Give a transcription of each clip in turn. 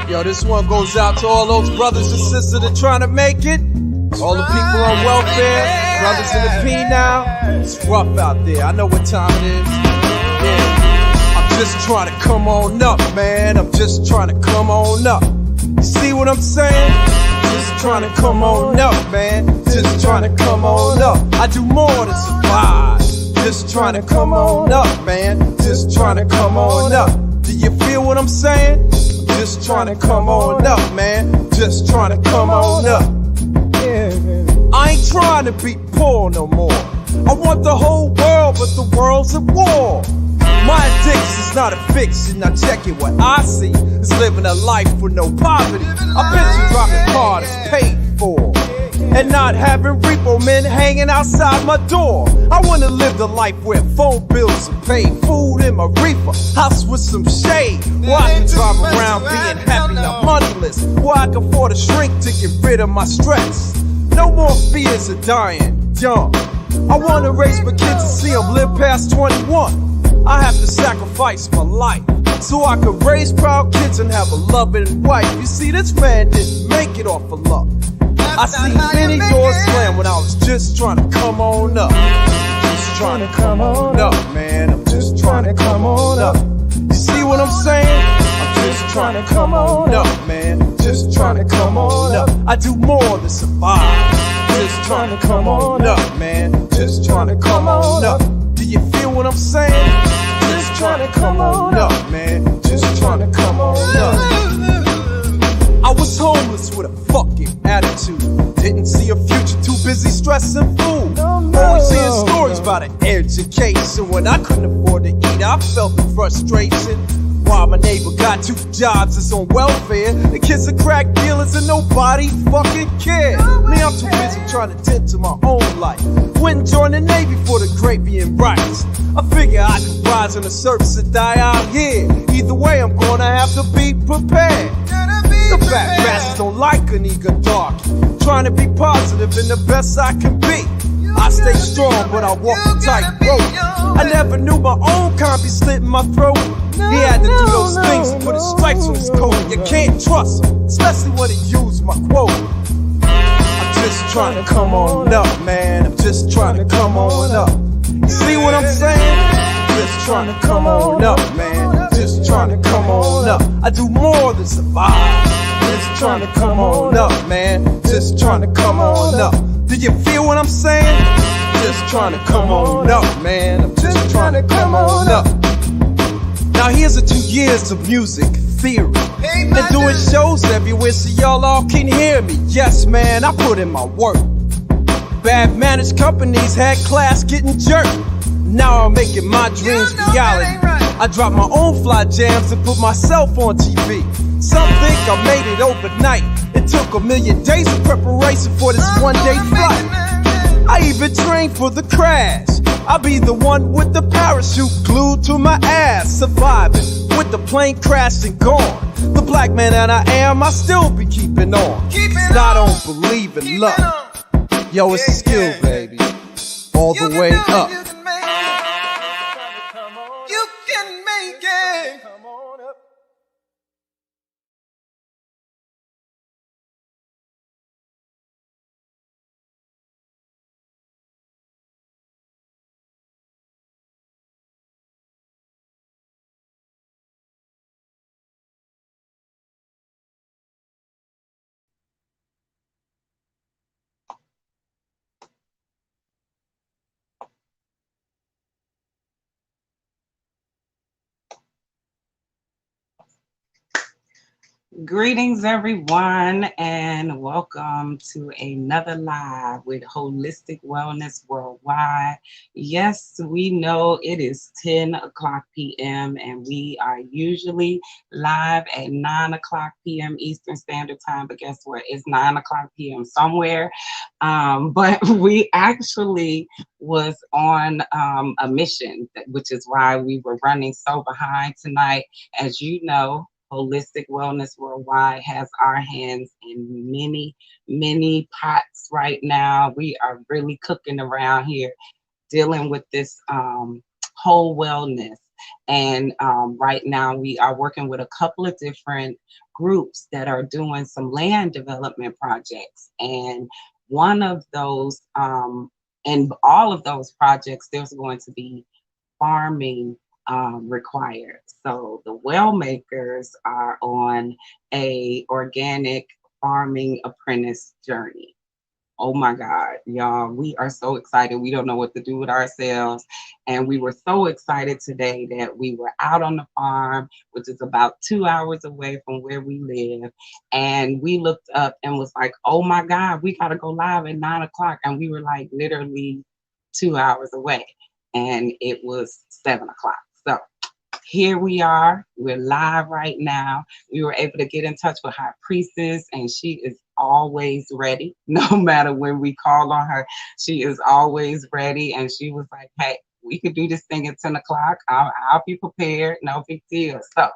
Yo, this one goes out to all those brothers and sisters that trying to make it. All the people on welfare, brothers in the P now. It's rough out there. I know what time it is. Yeah, I'm just trying to come on up, man. I'm just trying to come on up. You see what I'm saying? Just trying to come on up, man. Just trying to come on up. I do more than survive. Just trying to come on up, man. Just trying to come on up. Do you feel what I'm saying? Just trying to come on up, man. Just trying to come on up. Yeah. I ain't trying to be poor no more. I want the whole world, but the world's at war. My addiction's not a fiction. Now check it, what I see is living a life with no poverty. I bet you driving car that's paid for, and not having repo men hanging outside my door. I wanna live the life where phone bills are paid, food in my reefer, house with some shade, where I can drive around being happy, not moneyless, where I can afford a shrink to get rid of my stress. No more fears of dying young. I wanna raise my kids and see them live past 21. I have to sacrifice my life so I could raise proud kids and have a loving wife. You see, this man didn't make it off of luck. I seen many doors slam when I was just trying to come on up. Just trying to come on up, man. I'm just trying to come on up. You see what I'm saying? I'm just trying to come on up, man. Just trying to come on up. I do more than survive. Just trying to come on up, man. Just trying to come on up. Do you feel what I'm saying? Just trying to come on up, man. Just trying to come on up. I was homeless with a fucking attitude. Didn't see a future, too busy stressing food. Always hearing stories about an education. When I couldn't afford to eat, I felt the frustration. While my neighbor got 2 jobs, it's on welfare. The kids are crack dealers and nobody fucking cares. Me, I'm too busy trying to tend to my own life. Went and joined the Navy for the gravy and rice. I figure I could rise in the service and die out here. Either way, I'm gonna have to be prepared. The fat bastards don't like a nigga dark. Trying to be positive and the best I can be. I stay strong, but I walk a tight rope. I never knew my own kind be slitting my throat. He had to do those things to put his stripes on his coat. You can't trust him, especially when he used my quote. I'm just trying to come on up, man. I'm just trying to come on up. You see what I'm saying? Just trying to come on up, man. Just trying to come on up. I do more than survive. Just trying to come on up, man. Just trying to come on up. Do you feel what I'm saying? Just trying to come on up, man. I'm just trying to come on up. Now here's a 2 years of music theory and doing shows everywhere so y'all all can hear me. Yes, man, I put in my work. Bad managed companies had class getting jerked. Now I'm making my dreams reality. I drop my own fly jams and put myself on TV. Some think I made it overnight. It took a million days of preparation for this one-day flight. I even trained for the crash. I'll be the one with the parachute glued to my ass, surviving with the plane crashed and gone. The black man that I am, I still be keeping on. 'Cause I don't believe in luck. Yo, it's a skill, baby. All the way up. You can make it. Come on up. Greetings, everyone, and welcome to another live with Holistic Wellness Worldwide. Yes, we know it is 10 o'clock p.m. and we are usually live at 9 o'clock p.m. Eastern Standard Time, but guess what? It's 9 o'clock p.m. somewhere. But we actually was on a mission, which is why we were running so behind tonight. As you know, Holistic Wellness Worldwide has our hands in many, many pots right now. We are really cooking around here, dealing with this whole wellness. And right now, we are working with a couple of different groups that are doing some land development projects. And one of those, and all of those projects, there's going to be farming required. So the well makers are on a organic farming apprentice journey. Oh my God, y'all, we are so excited. We don't know what to do with ourselves. And we were so excited today that we were out on the farm, which is about 2 hours away from where we live. And we looked up and was like, oh my God, we got to go live at 9 o'clock. And we were like literally 2 hours away. And it was 7 o'clock. So here we are. We're live right now. We were able to get in touch with High Priestess, and she is always ready. No matter when we call on her, she is always ready. And she was like, hey, we could do this thing at 10 o'clock. I'll be prepared. No big deal. So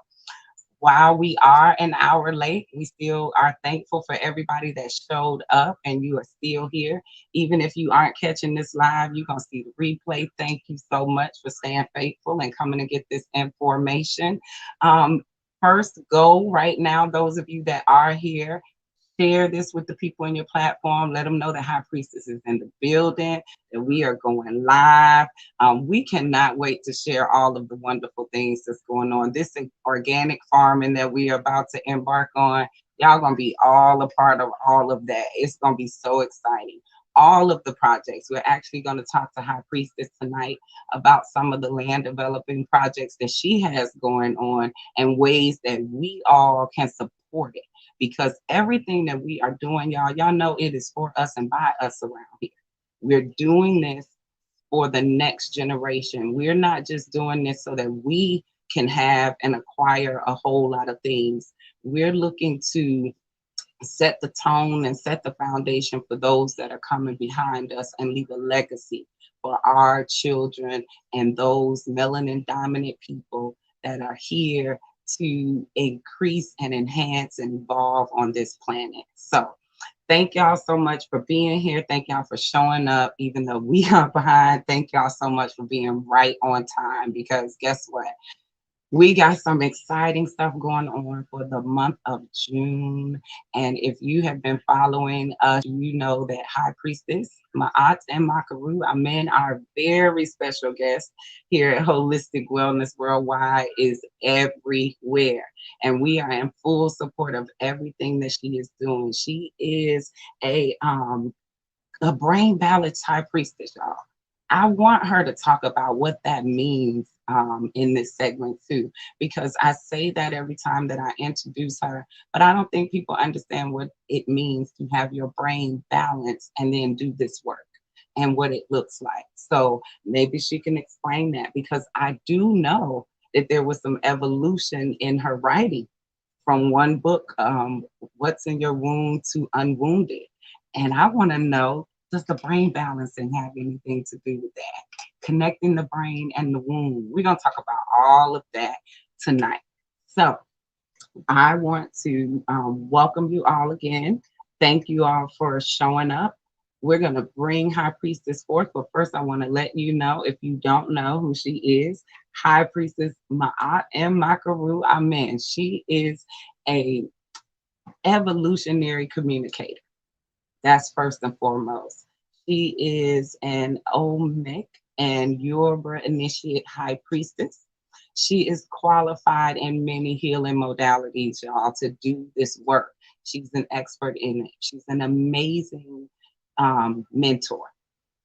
while we are an hour late, we still are thankful for everybody that showed up and you are still here. Even if you aren't catching this live, you're going to see the replay. Thank you so much for staying faithful and coming to get this information. First goal right now, those of you that are here, share this with the people in your platform. Let them know that High Priestess is in the building, that we are going live. We cannot wait to share all of the wonderful things that's going on. This organic farming that we are about to embark on, y'all gonna be all a part of all of that. It's gonna be so exciting. All of the projects. We're actually going to talk to High Priestess tonight about some of the land developing projects that she has going on and ways that we all can support it, because everything that we are doing, y'all know it is for us and by us around here. We're doing this for the next generation. We're not just doing this so that we can have and acquire a whole lot of things. We're looking to set the tone and set the foundation for those that are coming behind us and leave a legacy for our children and those melanin dominant people that are here to increase and enhance and evolve on this planet. So thank y'all so much for being here. Thank y'all for showing up, even though we are behind. Thank y'all so much for being right on time, because guess what? We got some exciting stuff going on for the month of June. And if you have been following us, you know that High Priestess, Ma'at and Makaru, Amen, our very special guest here at Holistic Wellness Worldwide, is everywhere. And we are in full support of everything that she is doing. She is a brain balance high priestess, y'all. I want her to talk about what that means in this segment too, because I say that every time that I introduce her, but I don't think people understand what it means to have your brain balanced and then do this work and what it looks like. So maybe she can explain that, because I do know that there was some evolution in her writing from one book, What's in Your Wound, to Unwounded. And I want to know, does the brain balancing have anything to do with that? Connecting the brain and the womb. We're going to talk about all of that tonight. So I want to welcome you all again. Thank you all for showing up. We're going to bring High Priestess forth, but first I want to let you know, if you don't know who she is, High Priestess Ma'at and Makaru Amen. She is a evolutionary communicator. That's first and foremost. She is an Olmec and Yoruba initiate high priestess. She is qualified in many healing modalities, y'all, to do this work. She's an expert in it. She's an amazing mentor.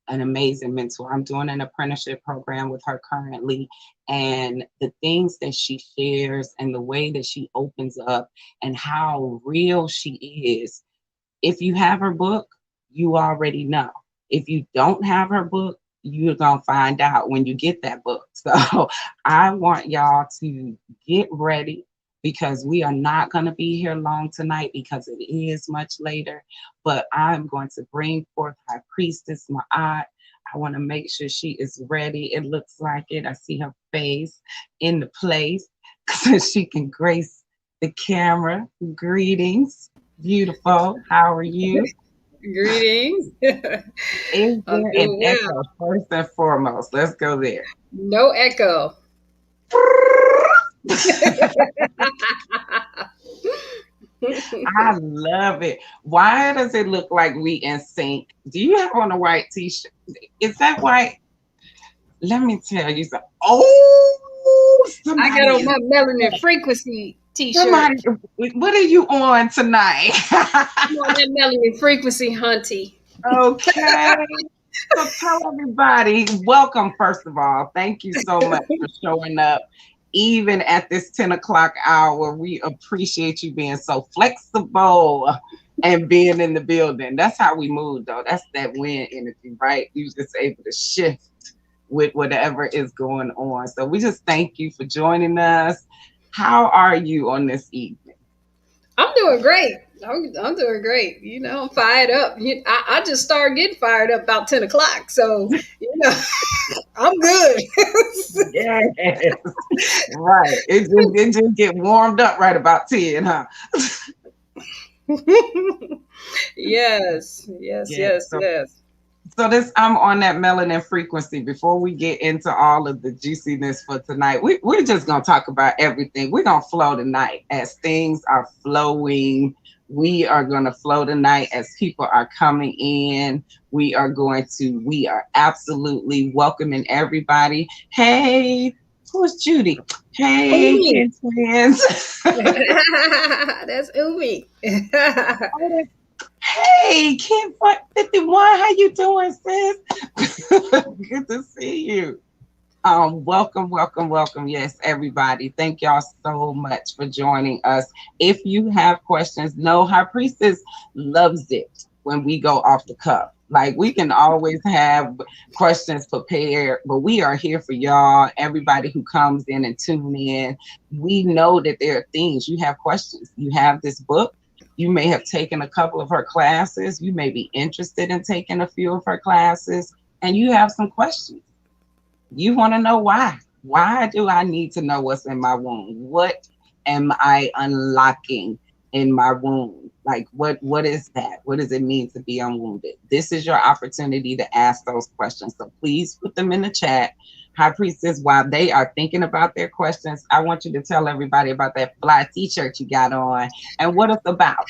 An amazing mentor. I'm doing an apprenticeship program with her currently, and the things that she shares and the way that she opens up and how real she is. If you have her book, you already know. If you don't have her book, you're going to find out when you get that book. So I want y'all to get ready, because we are not going to be here long tonight because it is much later. But I'm going to bring forth High Priestess Ma'at. I want to make sure she is ready. It looks like it. I see her face in the place so she can grace the camera. Greetings. Beautiful. How are you? Greetings. Is I'm there an doing well. echo first and foremost? Let's go there. No echo. I love it. Why does it look like we in sync? Do you have on a white t-shirt? Is that white? Let me tell you something. Oh, I got somebody on is my melanin frequency t-shirt. somebody. What are you on tonight? I'm on that melanin frequency, hunty. Okay. So tell everybody, welcome, first of all. Thank you so much for showing up. Even at this 10 o'clock hour, we appreciate you being so flexible and being in the building. That's how we move, though. That's that win energy, right? You just able to shift with whatever is going on. So we just thank you for joining us. How are you on this evening? I'm doing great. I'm doing great. I'm fired up. I just started getting fired up about 10 o'clock. So, I'm good. Yes, right. It just get warmed up right about 10, huh? Yes, yes, Yeah. yes, yes. So this I'm on that melanin frequency. Before we get into all of the juiciness for tonight, we're just gonna talk about everything. We're gonna flow tonight as things are flowing. We are gonna flow tonight as people are coming in. We are absolutely welcoming everybody. Hey, who's Judy? Hey, Umi. kids, friends. That's Umi. Hey, Kid 51, how you doing, sis? Good to see you. Welcome, welcome, welcome. Yes, everybody. Thank y'all so much for joining us. If you have questions, no, High Priestess loves it when we go off the cuff. Like we can always have questions prepared, but we are here for y'all. Everybody who comes in and tune in, we know that there are things you have questions. You have this book. You may have taken a couple of her classes. You may be interested in taking a few of her classes, and you have some questions. You want to know why. Why do I need to know what's in my womb? What am I unlocking in my womb? Like what is that? What does it mean to be unwounded? This is your opportunity to ask those questions. So please put them in the chat. High Priestess, while they are thinking about their questions, I want you to tell everybody about that fly t-shirt you got on and what it's about.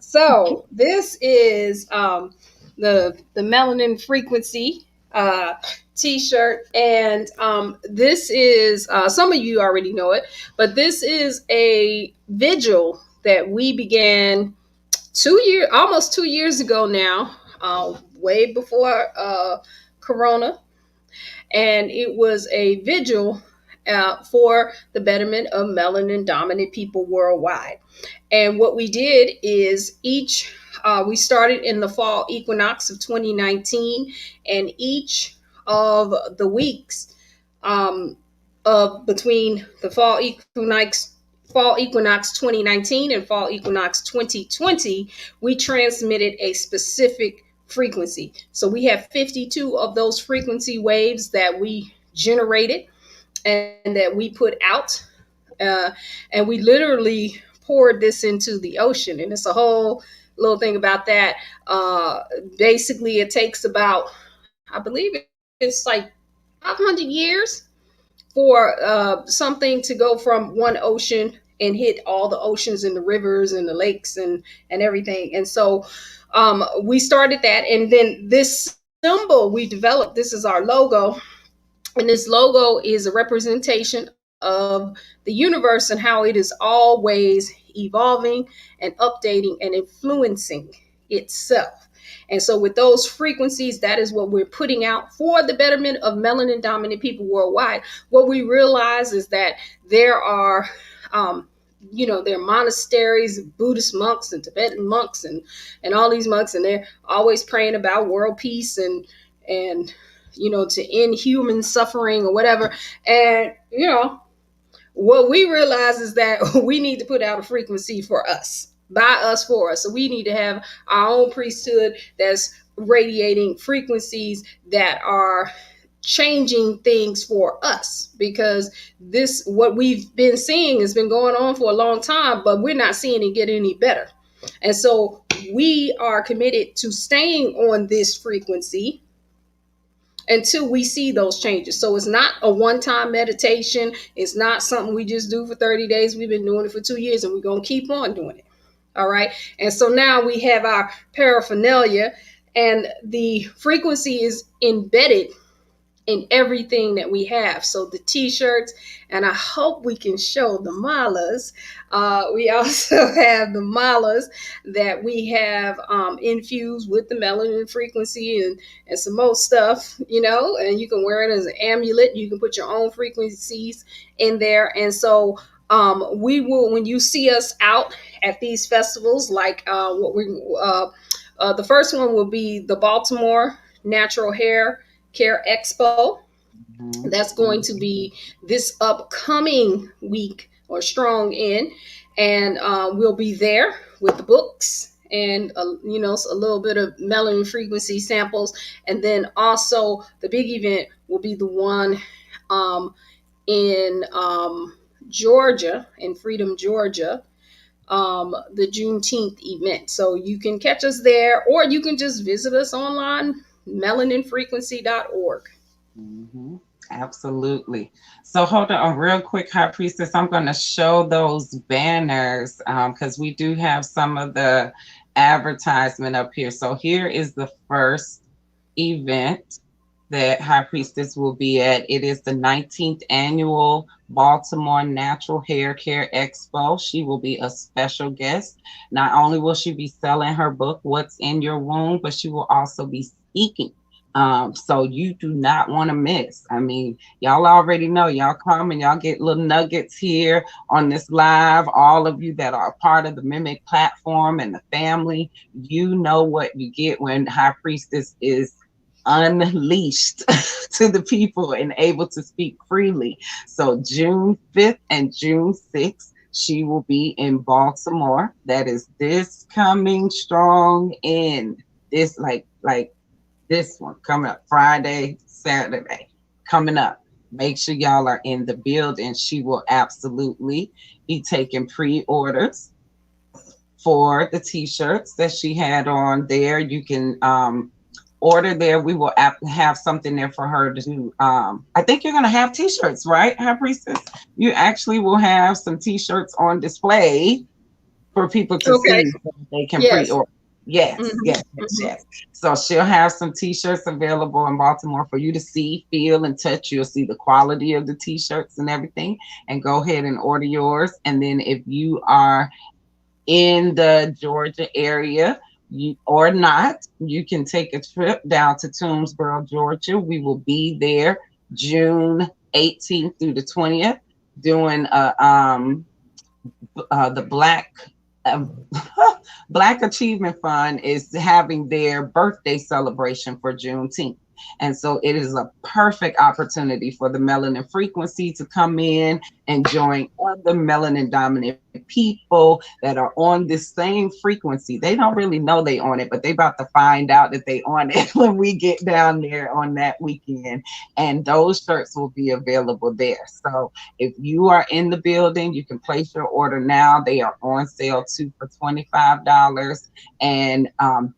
So this is the melanin frequency t-shirt, and this is some of you already know it, but this is a vigil that we began almost 2 years ago now, way before Corona, and it was a vigil for the betterment of melanin dominant people worldwide. And what we did is we started in the fall equinox of 2019, and each of the weeks of between the fall equinox 2019 and fall equinox 2020, we transmitted a specific frequency. So we have 52 of those frequency waves that we generated and that we put out. And we literally poured this into the ocean. And it's a whole little thing about that. Basically, it takes about, I believe it's like 500 years for something to go from one ocean and hit all the oceans and the rivers and the lakes and everything. And so we started that. And then this symbol we developed, this is our logo. And this logo is a representation of the universe and how it is always evolving and updating and influencing itself. And so, with those frequencies, that is what we're putting out for the betterment of melanin dominant people worldwide. What we realize is that there are, there are monasteries, Buddhist monks and Tibetan monks and all these monks, and they're always praying about world peace and to end human suffering or whatever. And, what we realize is that we need to put out a frequency for us, by us, for us. So we need to have our own priesthood that's radiating frequencies that are changing things for us, because what we've been seeing has been going on for a long time, but we're not seeing it get any better. And so we are committed to staying on this frequency until we see those changes. So it's not a one-time meditation. It's not something we just do for 30 days. We've been doing it for 2 years, and we're going to keep on doing it. All right. And so now we have our paraphernalia, and the frequency is embedded in everything that we have. So the t-shirts, and I hope we can show the malas. We also have the malas that we have infused with the melanin frequency and some more stuff, and you can wear it as an amulet. You can put your own frequencies in there. And so we will, when you see us out at these festivals, like the first one will be the Baltimore Natural Hair Care Expo. That's going to be this upcoming week or strong in, and we'll be there with the books and a little bit of melanin frequency samples. And then also the big event will be the one in Georgia, in Freedom, Georgia, the Juneteenth event. So you can catch us there, or you can just visit us online, melaninfrequency.org. Mm-hmm. Absolutely. So hold on real quick, High Priestess. I'm going to show those banners because we do have some of the advertisement up here. So here is the first event that High Priestess will be at. It is the 19th annual Baltimore Natural Hair Care Expo. She will be a special guest. Not only will she be selling her book, What's in Your Womb, but she will also be speaking. So you do not want to miss. I mean, y'all already know, y'all come and y'all get little nuggets here on this live. All of you that are a part of the Mimic platform and the family, you know what you get when High Priestess is unleashed to the people and able to speak freely. So June 5th and June 6th, she will be in Baltimore. That is this coming strong in this like this one coming up Friday, Saturday, coming up. Make sure y'all are in the building. She will absolutely be taking pre-orders for the t-shirts that she had on there. You can order there. We will have something there for her to do. I think you're going to have t-shirts, right, High Priestess? You actually will have some t-shirts on display for people to see so they can pre-order. Yes, yes. So she'll have some t-shirts available in Baltimore for you to see, feel, and touch. You'll see the quality of the t-shirts and everything, and go ahead and order yours. And then if you are in the Georgia area or not, you can take a trip down to Toomsboro, Georgia. We will be there June 18th through the 20th doing the Black Achievement Fund is having their birthday celebration for Juneteenth. And so it is a perfect opportunity for the melanin frequency to come in and join other melanin dominant people that are on this same frequency. They don't really know they on it, but they about to find out that they on it when we get down there on that weekend. And those shirts will be available there. So if you are in the building, you can place your order now. They are on sale too for $25. And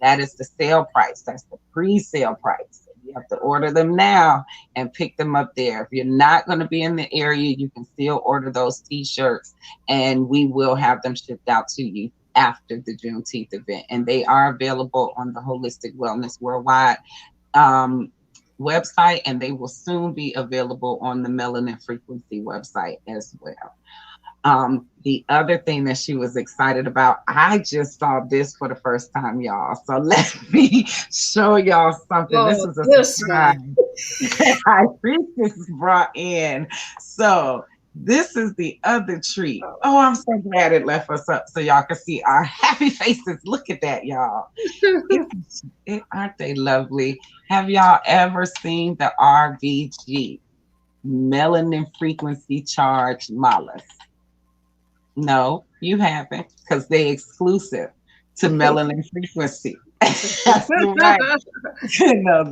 that is the sale price. That's the pre-sale price. You have to order them now and pick them up there. If you're not going to be in the area, you can still order those t-shirts and we will have them shipped out to you after the Juneteenth event. And they are available on the Holistic Wellness Worldwide website, and they will soon be available on the Melanin Frequency website as well. The other thing that she was excited about, I just saw this for the first time, y'all. So let me show y'all something. This is a surprise High Priestess brought in. So this is the other treat. Oh, I'm so glad it left us up so y'all can see our happy faces. Look at that, y'all. Aren't they lovely? Have y'all ever seen the RBG, Melanin Frequency Charged Malas? No, you haven't, because they're exclusive to Melanin Frequency. That's right.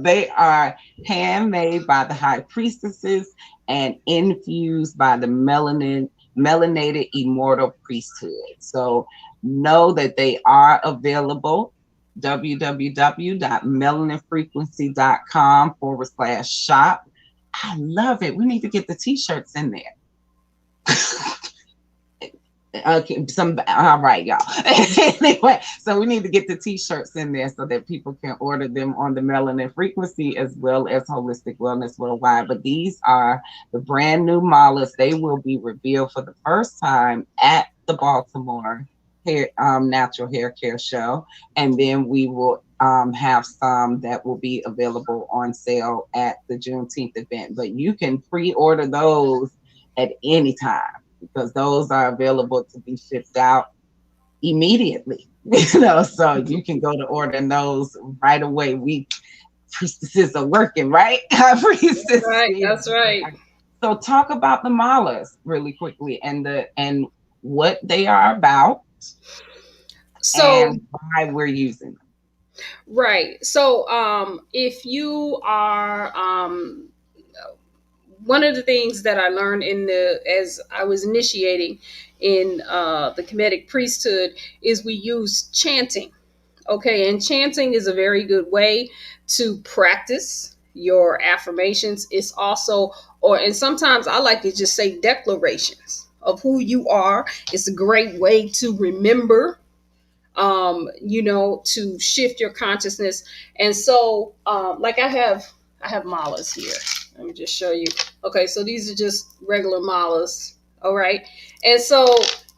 They are handmade by the High Priestesses and infused by the Melanated Immortal Priesthood. So know that they are available. www.melaninfrequency.com/shop. I love it. We need to get the t-shirts in there. Okay, all right, y'all. Anyway, so we need to get the t-shirts in there so that people can order them on the Melanin Frequency as well as Holistic Wellness Worldwide. But these are the brand new malas. They will be revealed for the first time at the Baltimore Natural Hair Care Show, and then we will have some that will be available on sale at the Juneteenth event. But you can pre-order those at any time, because those are available to be shipped out immediately. So you can go to order those right away. We priestesses are working, right? That's right. That's right. So talk about the malas really quickly and what they are about, so and why we're using them. Right. So if you are one of the things that I learned as I was initiating in the Kemetic priesthood is we use chanting. Okay, and chanting is a very good way to practice your affirmations. It's also, and sometimes I like to just say declarations of who you are. It's a great way to remember, to shift your consciousness. And so, like I have malas here. Let me just show you. Okay, so these are just regular malas. All right. And so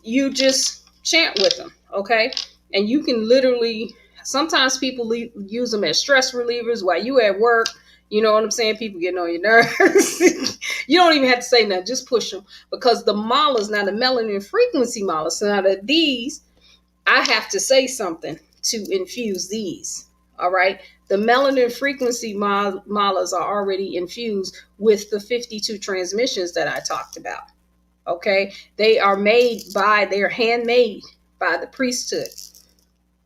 you just chant with them. Okay. And you can literally, sometimes people use them as stress relievers while you at work. You know what I'm saying? People getting on your nerves. You don't even have to say nothing. Just push them. Because the malas, now the melanin frequency malas, so now that these, I have to say something to infuse these. All right. The melanin frequency malas are already infused with the 52 transmissions that I talked about. Okay. They're handmade by the priesthood.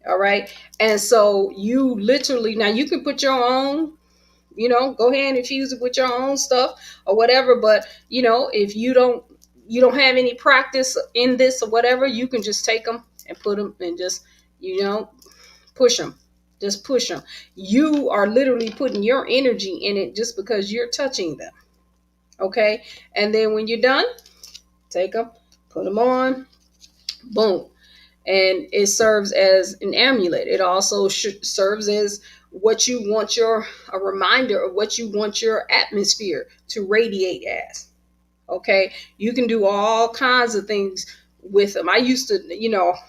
All right. And so you literally, now you can put your own, go ahead and infuse it with your own stuff or whatever. But, if you don't have any practice in this or whatever, you can just take them and put them and just, push them. Just push them. You are literally putting your energy in it just because you're touching them. Okay. And then when you're done, take them, put them on, boom. And it serves as an amulet. It also serves as a reminder of what you want your atmosphere to radiate as. Okay. You can do all kinds of things with them. I used to,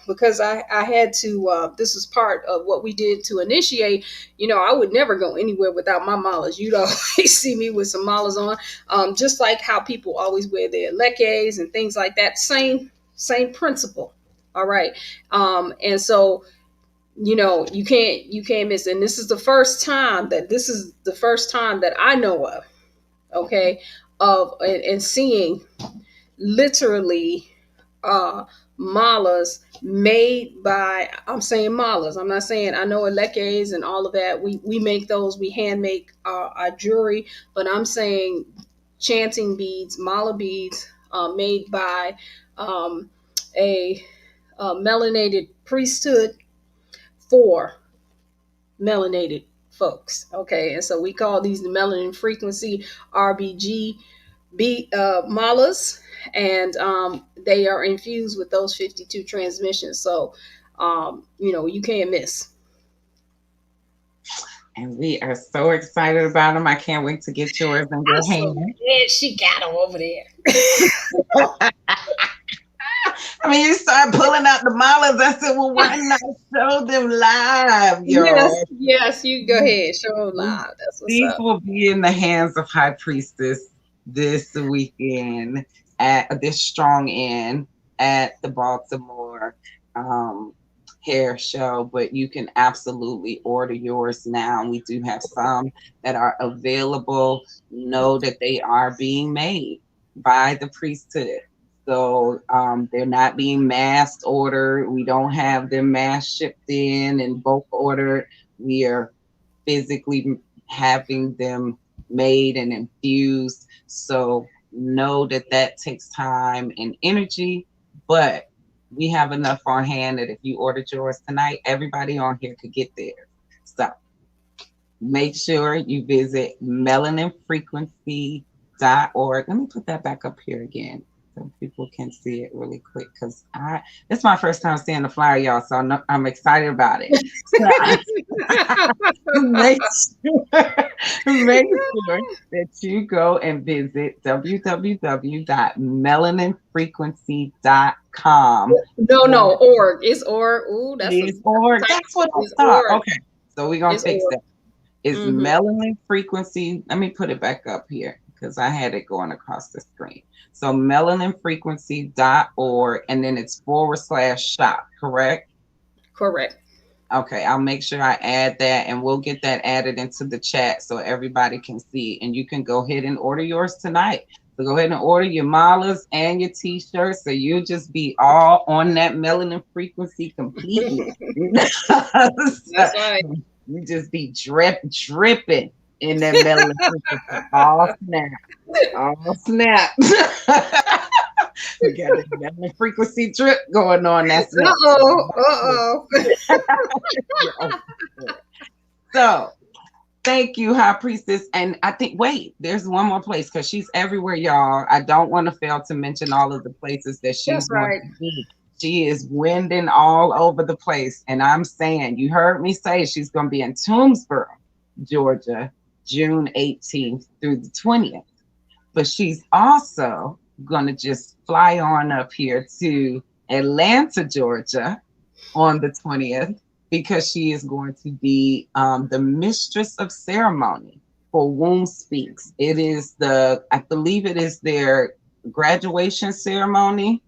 because I had to, this is part of what we did to initiate, I would never go anywhere without my malas. You'd always see me with some malas on, just like how people always wear their leques and things like that. Same principle. All right. And so, you can't miss it. And this is the first time that I know of, okay, and seeing literally malas made by, I'm saying malas, I'm not saying, I know leques and all of that, we make those, we hand make our jewelry, but I'm saying chanting beads, mala beads, made by a melanated priesthood for melanated folks. Okay. And so we call these the melanin frequency RBG malas, and they are infused with those 52 transmissions. So, you can't miss. And we are so excited about them. I can't wait to get yours in your hand. Yeah, she got them over there. I mean, you start pulling out the malas. I said, well, why not show them live, y'all? Yes, you go ahead. Show them live. That's what's These up. will be in the hands of High Priestess this weekend at this strong end at the Baltimore hair show, but you can absolutely order yours now. We do have some that are available. Know that they are being made by the priesthood. So they're not being mass ordered. We don't have them mass shipped in and bulk ordered. We are physically having them made and infused. So know that takes time and energy, but We have enough on hand that if you ordered yours tonight, everybody on here could get theirs. So make sure you visit melaninfrequency.org. Let me put that back up here again so people can see it really quick, because this is my first time seeing the flyer, y'all, so I'm excited about it. So, make sure that you go and visit www.melaninfrequency.com. No, org. It's org. Ooh, That's what I thought. Org. Okay, so we're going to fix org. that. It's melanin frequency. Let me put it back up here because I had it going across the screen. So melaninfrequency.org, and then it's /shop, correct? Correct. Okay, I'll make sure I add that, and we'll get that added into the chat so everybody can see. And you can go ahead and order yours tonight. So go ahead and order your malas and your t-shirts, so you'll just be all on that melanin frequency completely. That's right. You just be dripping in that melanin frequency. All snap. We got the melanin frequency drip going on. That's Uh-oh. So thank you, High Priestess. And I think, wait, there's one more place, because she's everywhere, y'all. I don't want to fail to mention all of the places that she's going to be. She is winding all over the place. And I'm saying, you heard me say she's going to be in Toomsboro, Georgia, June 18th through the 20th. But she's also going to just fly on up here to Atlanta, Georgia on the 20th, because she is going to be the mistress of ceremony for Womb Speaks. It is I believe it is their graduation ceremony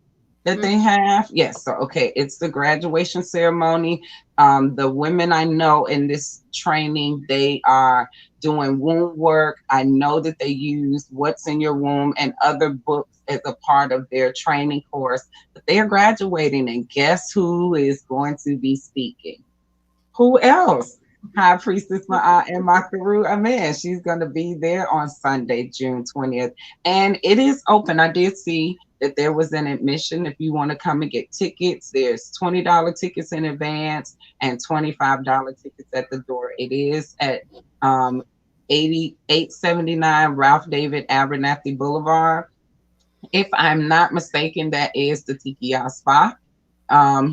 that they have. Yes. So, okay. It's the graduation ceremony. The women I know in this training, they are doing womb work. I know that they use What's in Your Womb and other books as a part of their training course, but they are graduating, and guess who is going to be speaking? Who else? High Priestess Ma'at and Makaru Amen. She's going to be there on Sunday, June 20th. And it is open. I did see that there was an admission. If you want to come and get tickets, there's $20 tickets in advance and $25 tickets at the door. It is at 8879 Ralph David Abernathy Boulevard. If I'm not mistaken, that is the Tiki Spa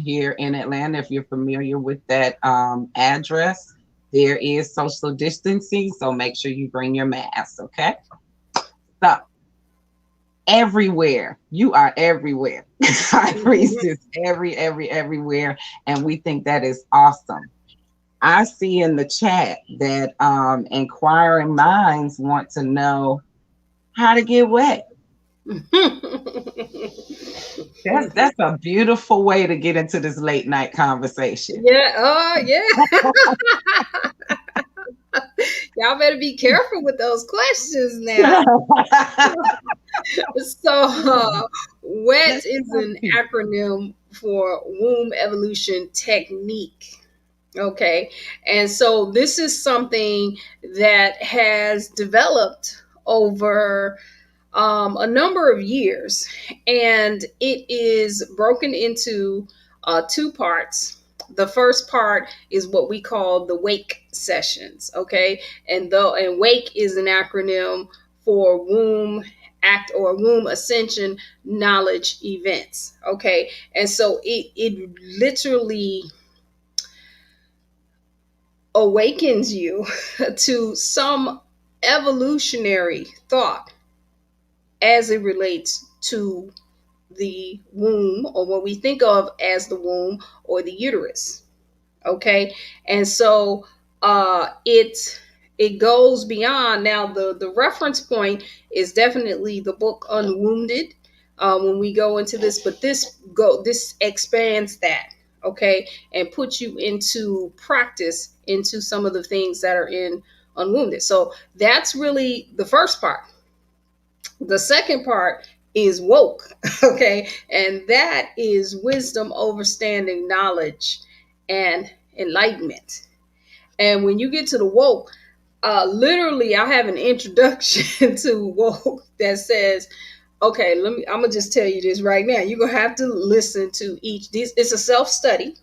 here in Atlanta. If you're familiar with that address, there is social distancing, so make sure you bring your mask, okay? So, everywhere. You are everywhere. High Priestess, everywhere. And we think that is awesome. I see in the chat that inquiring minds want to know how to get wet. That's a beautiful way to get into this late night conversation. Yeah. Oh, yeah. Y'all better be careful with those questions now. So, WET is an acronym for Womb Evolution Technique. Okay. And so this is something that has developed over a number of years, and it is broken into two parts. The first part is what we call the wake sessions, okay? And wake is an acronym for womb act or womb ascension knowledge events, okay? And so it literally awakens you to some evolutionary thought as it relates to the womb, or what we think of as the womb or the uterus. Okay. And so it goes beyond. Now the reference point is definitely the book UnWombed when we go into this, but this expands that, okay, and puts you into practice into some of the things that are in UnWombed. So that's really the first part. The second part is woke, okay? And that is wisdom, understanding, knowledge, and enlightenment. And when you get to the woke, literally, I have an introduction to woke that says, Okay, I'm gonna just tell you this right now. You're gonna have to listen to each. This it's a self study.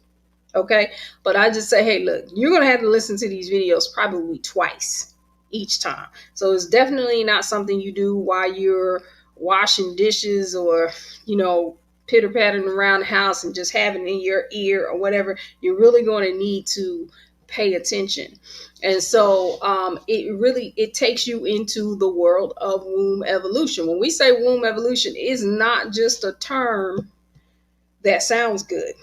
Okay, but I just say, hey, look, you're gonna have to listen to these videos probably twice each time. So it's definitely not something you do while you're washing dishes or, you know, pitter pattering around the house and just having it in your ear or whatever. You're really going to need to pay attention. And so it takes you into the world of womb evolution. When we say womb evolution, it's not just a term that sounds good.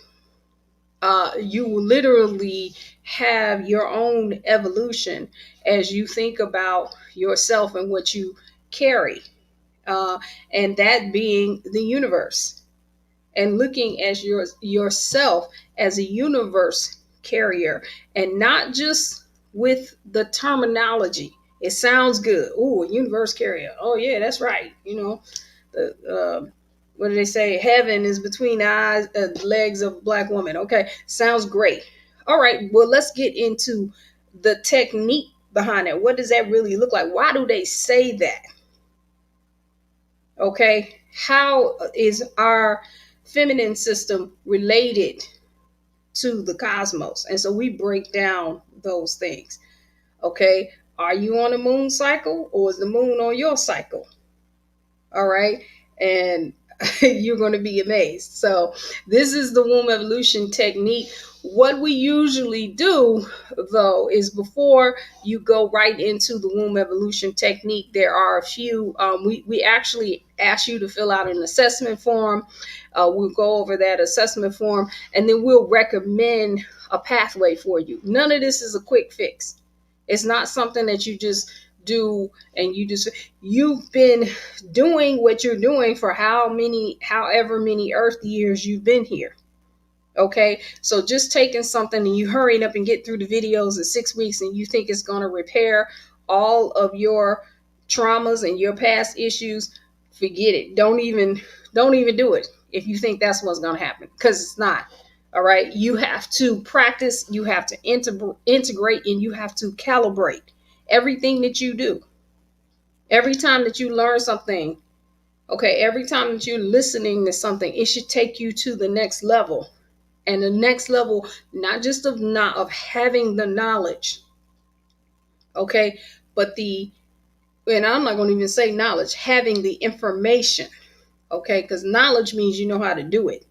You literally have your own evolution as you think about yourself and what you carry, uh, and that being the universe, and looking at yourself as a universe carrier, and not just with the terminology. It sounds good. Oh, a universe carrier. Oh yeah, that's right. You know, the what do they say? Heaven is between the eyes, legs of a black woman. Okay, sounds great. All right, well, let's get into the technique behind it. What does that really look like? Why do they say that? Okay, how is our feminine system related to the cosmos? And so we break down those things. Okay, are you on a moon cycle or is the moon on your cycle? All right. And you're going to be amazed. So, this is the womb evolution technique. What we usually do, though, is before you go right into the womb evolution technique, there are a few, we actually ask you to fill out an assessment form. We'll go over that assessment form and then we'll recommend a pathway for you. None of this is a quick fix. It's not something that you just do and you've been doing what you're doing for however many earth years you've been here. Okay, so just taking something and you hurrying up and get through the videos in 6 weeks and you think it's going to repair all of your traumas and your past issues, forget it. Don't even do it if you think that's what's going to happen, because it's not. All right, you have to practice, you have to integrate, and you have to calibrate everything that you do. Every time that you learn something, okay, every time that you're listening to something, it should take you to the next level. And the next level, not just of having the knowledge, okay, but and I'm not going to even say knowledge, having the information, okay, because knowledge means you know how to do it.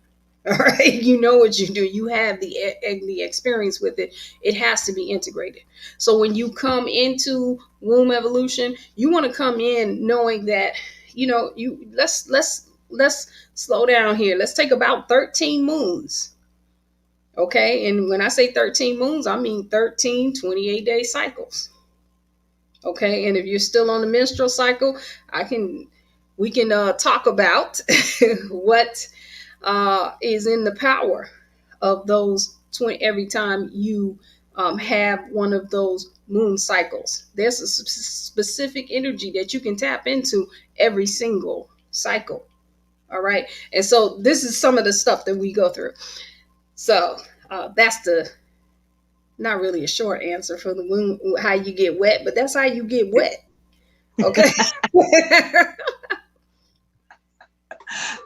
All right, you know what you do. You have the experience with it. It has to be integrated. So when you come into womb evolution, you want to come in knowing that, you know, you let's slow down here. Let's take about 13 moons. Okay, and when I say 13 moons, I mean 13 28-day cycles. Okay, and if you're still on the menstrual cycle, we can talk about what is in the power of those 20 every time you have one of those moon cycles. There's a specific energy that you can tap into every single cycle. All right, and so this is some of the stuff that we go through. So that's the not really a short answer for the moon, how you get wet, but that's how you get wet. Okay.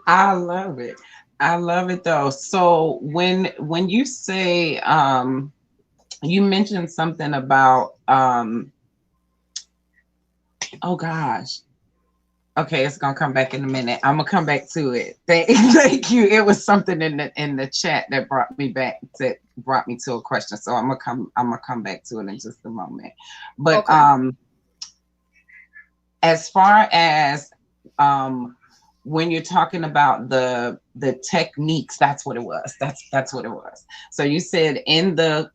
I love it. I love it though. So when you say you mentioned something about oh gosh. Okay, it's gonna come back in a minute. I'm gonna come back to it. Thank you. It was something in the chat that brought me to a question. So I'm gonna come back to it in just a moment. But okay. As far as when you're talking about the techniques, that's what it was. That's what it was. So you said in the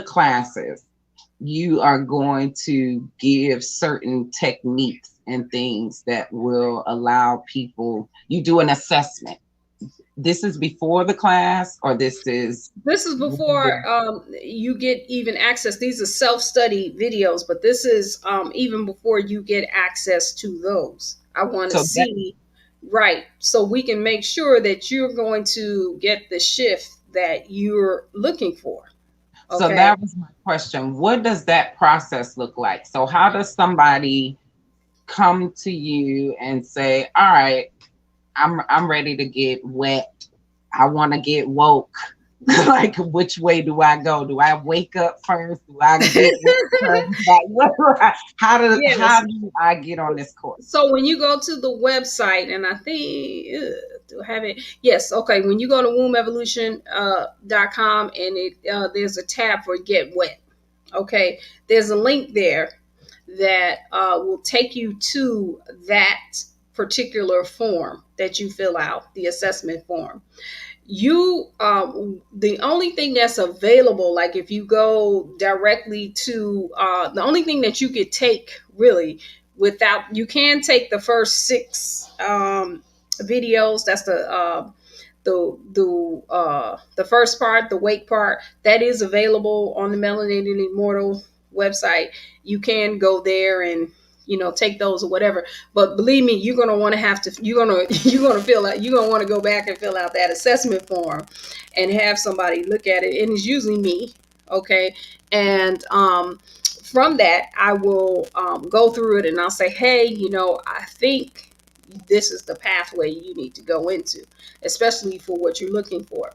classes, you are going to give certain techniques and things that will allow people, you do an assessment. This is before the class, or this is before you get even access. These are self-study videos, but this is even before you get access to those. I want to see, right, so we can make sure that you're going to get the shift that you're looking for. Okay? So that was my question. What does that process look like? So how does somebody come to you and say, all right, I'm ready to get wet. I want to get woke. Like, which way do I go? Do I wake up first? Do I get wet first? Like, how Yes. do I get on this course? So when you go to the website, and I think do I have it? Yes. Okay. When you go to wombevolution.com, and there's a tab for Get Wet. Okay. There's a link there that will take you to that particular form that you fill out, the assessment form. You the only thing that's available, like if you go directly to the only thing that you could take really without, you can take the first six videos. That's the first part, the wake part, that is available on the Melanated Immortal website. You can go there and take those or whatever. But believe me, you're gonna want to have to you're gonna feel like you're gonna want to go back and fill out that assessment form and have somebody look at it. And it's usually me, okay? And from that, I will go through it and I'll say, hey, I think this is the pathway you need to go into, especially for what you're looking for.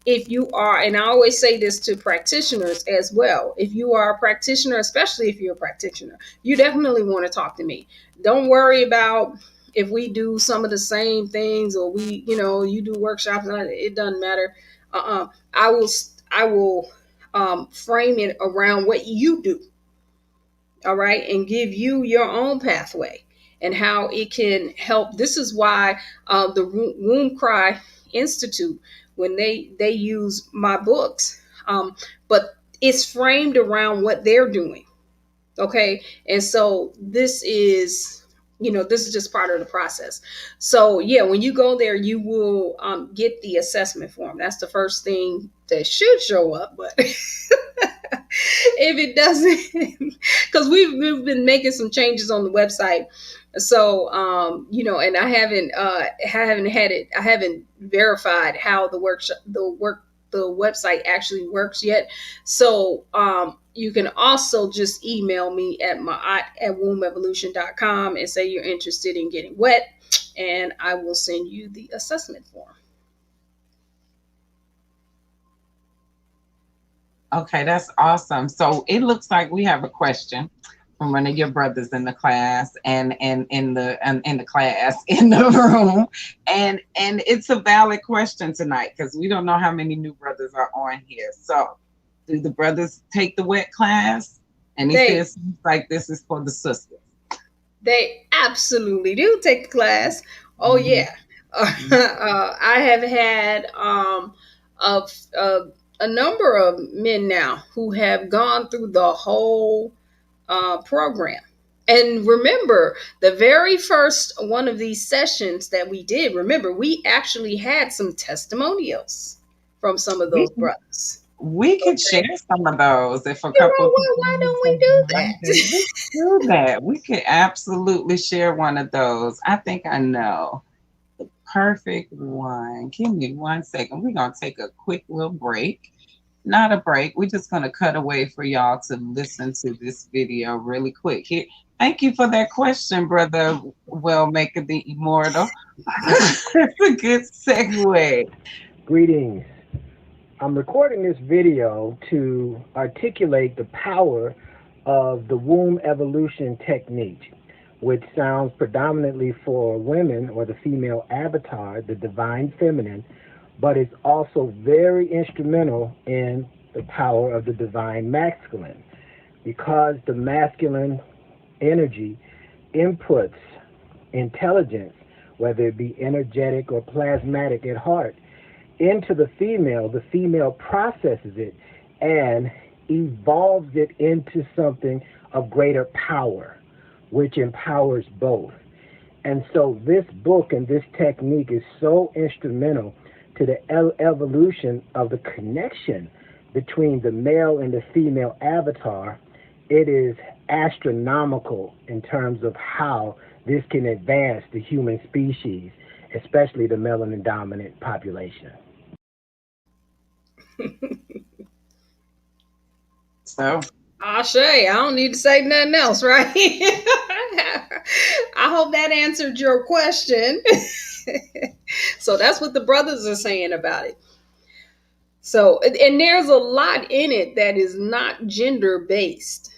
If you are, and I always say this to practitioners as well, if you are a practitioner, especially if you're a practitioner, you definitely want to talk to me. Don't worry about if we do some of the same things or you do workshops. It doesn't matter. I will frame it around what you do. All right, and give you your own pathway and how it can help. This is why the Womb Cry Institute, when they use my books, but it's framed around what they're doing. Okay, and so this is just part of the process. So yeah, when you go there, you will get the assessment form. That's the first thing that should show up, but if it doesn't, because we've been making some changes on the website, so and I haven't verified how the website actually works yet. So you can also just email me at wombevolution.com and say you're interested in getting wet, and I will send you the assessment form. Okay, that's awesome. So it looks like we have a question from one of your brothers in the class and in the class in the room, and it's a valid question tonight because we don't know how many new brothers are on here. So, do the brothers take the wet class? And he says like this is for the sisters. They absolutely do take the class. Oh yeah, I have had a number of men now who have gone through the whole program. And remember, the very first one of these sessions that we did, remember, we actually had some testimonials from some of those brothers. We could share some of those if a You couple know of what? people Why don't we do that? let's do that. We could absolutely share one of those. I think I know the perfect one. Give me 1 second. We're gonna take a quick little break. Not a break. We're just gonna cut away for y'all to listen to this video really quick. Here, thank you for that question, brother. Well, maker the immortal. It's a good segue. Greetings. I'm recording this video to articulate the power of the womb evolution technique, which sounds predominantly for women or the female avatar, the divine feminine, but it's also very instrumental in the power of the divine masculine, because the masculine energy inputs intelligence, whether it be energetic or plasmatic at heart, into the female processes it and evolves it into something of greater power, which empowers both. And so this book and this technique is so instrumental to the evolution of the connection between the male and the female avatar. It is astronomical in terms of how this can advance the human species, especially the melanin dominant population. So Ashe, I don't need to say nothing else, right? I hope that answered your question. So that's what the brothers are saying about it. So, and there's a lot in it that is not gender based.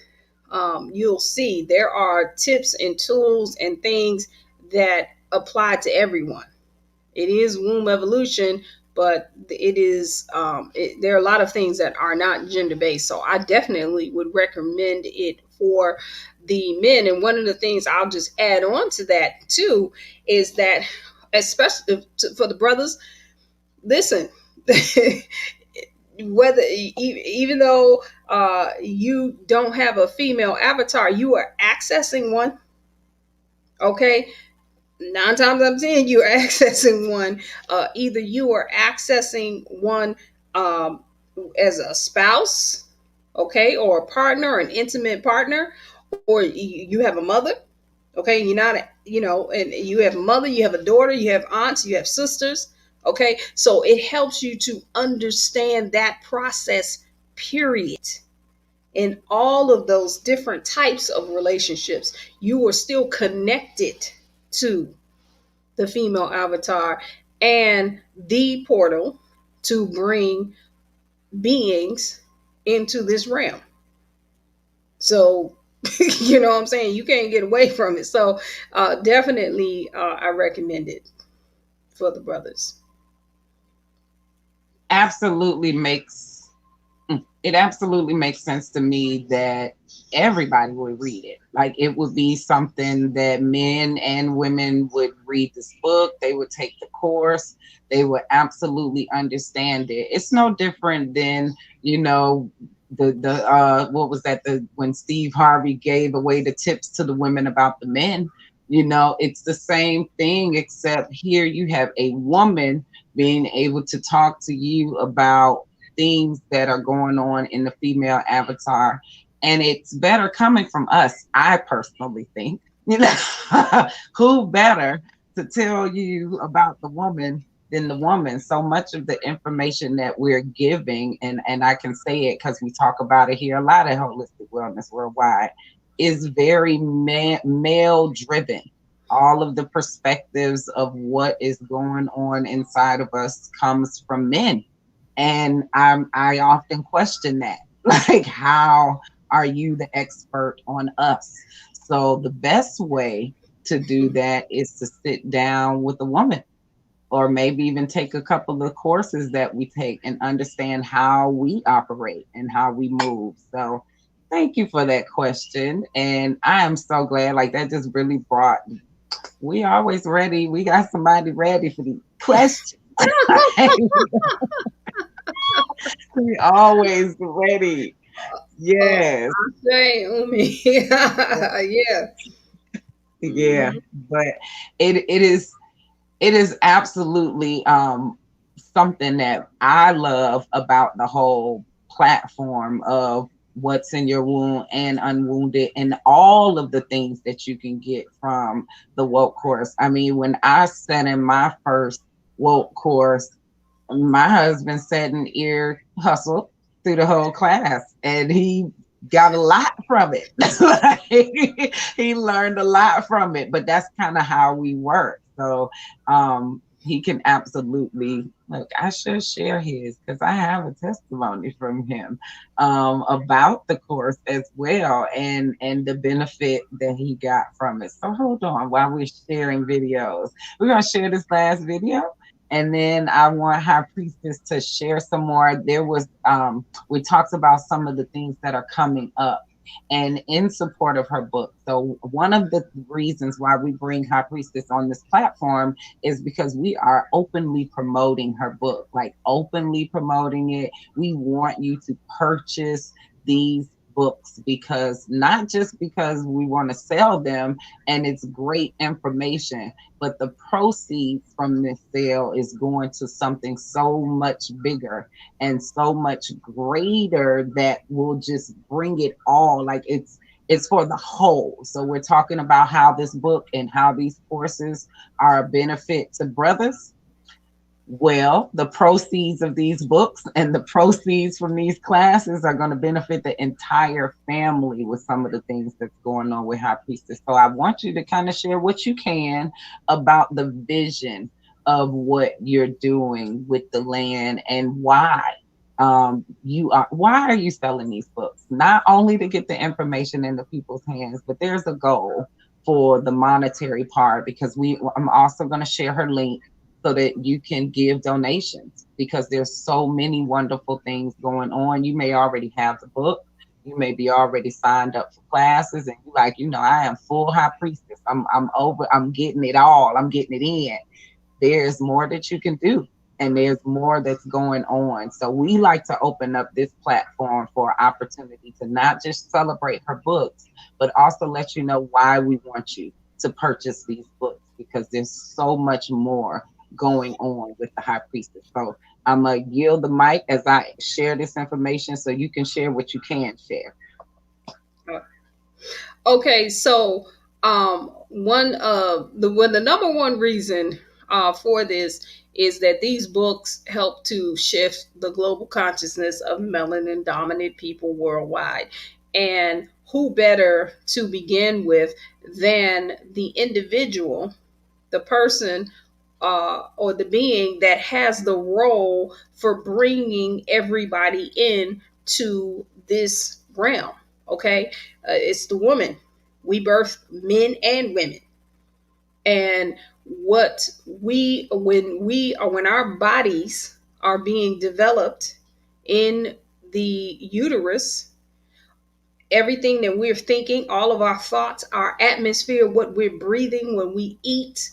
You'll see there are tips and tools and things that apply to everyone. It is womb evolution, but there are a lot of things that are not gender based. So I definitely would recommend it for the men. And one of the things I'll just add on to that too is that, especially for the brothers, listen. Whether even though you don't have a female avatar, you are accessing one. Okay, 9 times out of 10, you are accessing one. Either you are accessing one um, as a spouse, okay, or a partner, or an intimate partner, or you have a mother. Okay, you're not, and you have a mother, you have a daughter, you have aunts, you have sisters. Okay, so it helps you to understand that process, period. In all of those different types of relationships, you are still connected to the female avatar and the portal to bring beings into this realm. So, you know what I'm saying? You can't get away from it. So, definitely, I recommend it for the brothers. It absolutely makes sense to me that everybody would read it. Like, it would be something that men and women would read this book. They would take the course. They would absolutely understand it. It's no different than, the what was that, when Steve Harvey gave away the tips to the women about the men. It's the same thing, except here you have a woman being able to talk to you about things that are going on in the female avatar. And it's better coming from us, I personally think. Who better to tell you about the woman than the woman? So much of the information that we're giving, and I can say it because we talk about it here a lot at Holistic Wellness Worldwide, is very male driven. All of the perspectives of what is going on inside of us comes from men. And I often question that. Like, how are you the expert on us? So the best way to do that is to sit down with a woman, or maybe even take a couple of courses that we take and understand how we operate and how we move. So thank you for that question. And I am so glad, like, that just really we always ready. We got somebody ready for the questions. We always ready. Yes. Yeah. Yeah. But it is absolutely something that I love about the whole platform of What's in Your Womb and UnWombed, and all of the things that you can get from the woke course. I mean, when I sat in my first woke course, my husband sat in ear hustle through the whole class, and he got a lot from it. Like, he learned a lot from it, but that's kind of how we work. So he can absolutely, look, I should share his, because I have a testimony from him about the course as well, and the benefit that he got from it. So hold on, while we're sharing videos, we're going to share this last video. And then I want High Priestess to share some more. There was, we talked about some of the things that are coming up and in support of her book. So one of the reasons why we bring High Priestess on this platform is because we are openly promoting her book, like openly promoting it. We want you to purchase these books, because not just because we want to sell them and it's great information, but the proceeds from this sale is going to something so much bigger and so much greater that will just bring it all. Like, it's for the whole. So we're talking about how this book and how these courses are a benefit to brothers, Well, the proceeds of these books and the proceeds from these classes are going to benefit the entire family with some of the things that's going on with High Priestess. So I want you to kind of share what you can about the vision of what you're doing with the land and why why are you selling these books? Not only to get the information into people's hands, but there's a goal for the monetary part, because I'm also going to share her link so that you can give donations, because there's so many wonderful things going on. You may already have the book, you may be already signed up for classes, and you like, I am full High Priestess. I'm getting it all. I'm getting it in. There's more that you can do, and there's more that's going on. So we like to open up this platform for opportunity to not just celebrate her books, but also let you know why we want you to purchase these books, because there's so much more going on with the High Priestess. So I'm going to yield the mic as I share this information so you can share what you can share. Okay, so the number one reason for this is that these books help to shift the global consciousness of melanin dominant people worldwide. And who better to begin with than the individual, the person, or the being that has the role for bringing everybody in to this realm. Okay, it's the woman. We birth men and women, and when our bodies are being developed in the uterus, everything that we're thinking, all of our thoughts, our atmosphere, what we're breathing, when we eat,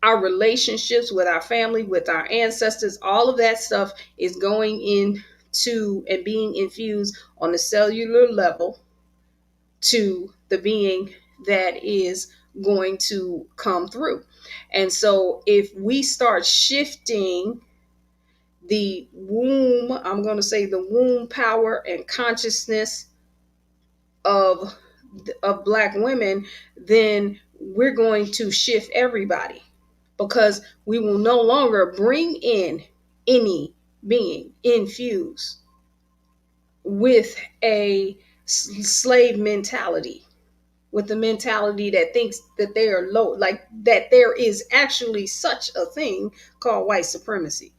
our relationships with our family, with our ancestors, all of that stuff is going into and being infused on the cellular level to the being that is going to come through. And so if we start shifting the womb, I'm going to say the womb power and consciousness of Black women, then we're going to shift everybody, because we will no longer bring in any being infused with a slave mentality, with the mentality that thinks that they are low, like that there is actually such a thing called white supremacy.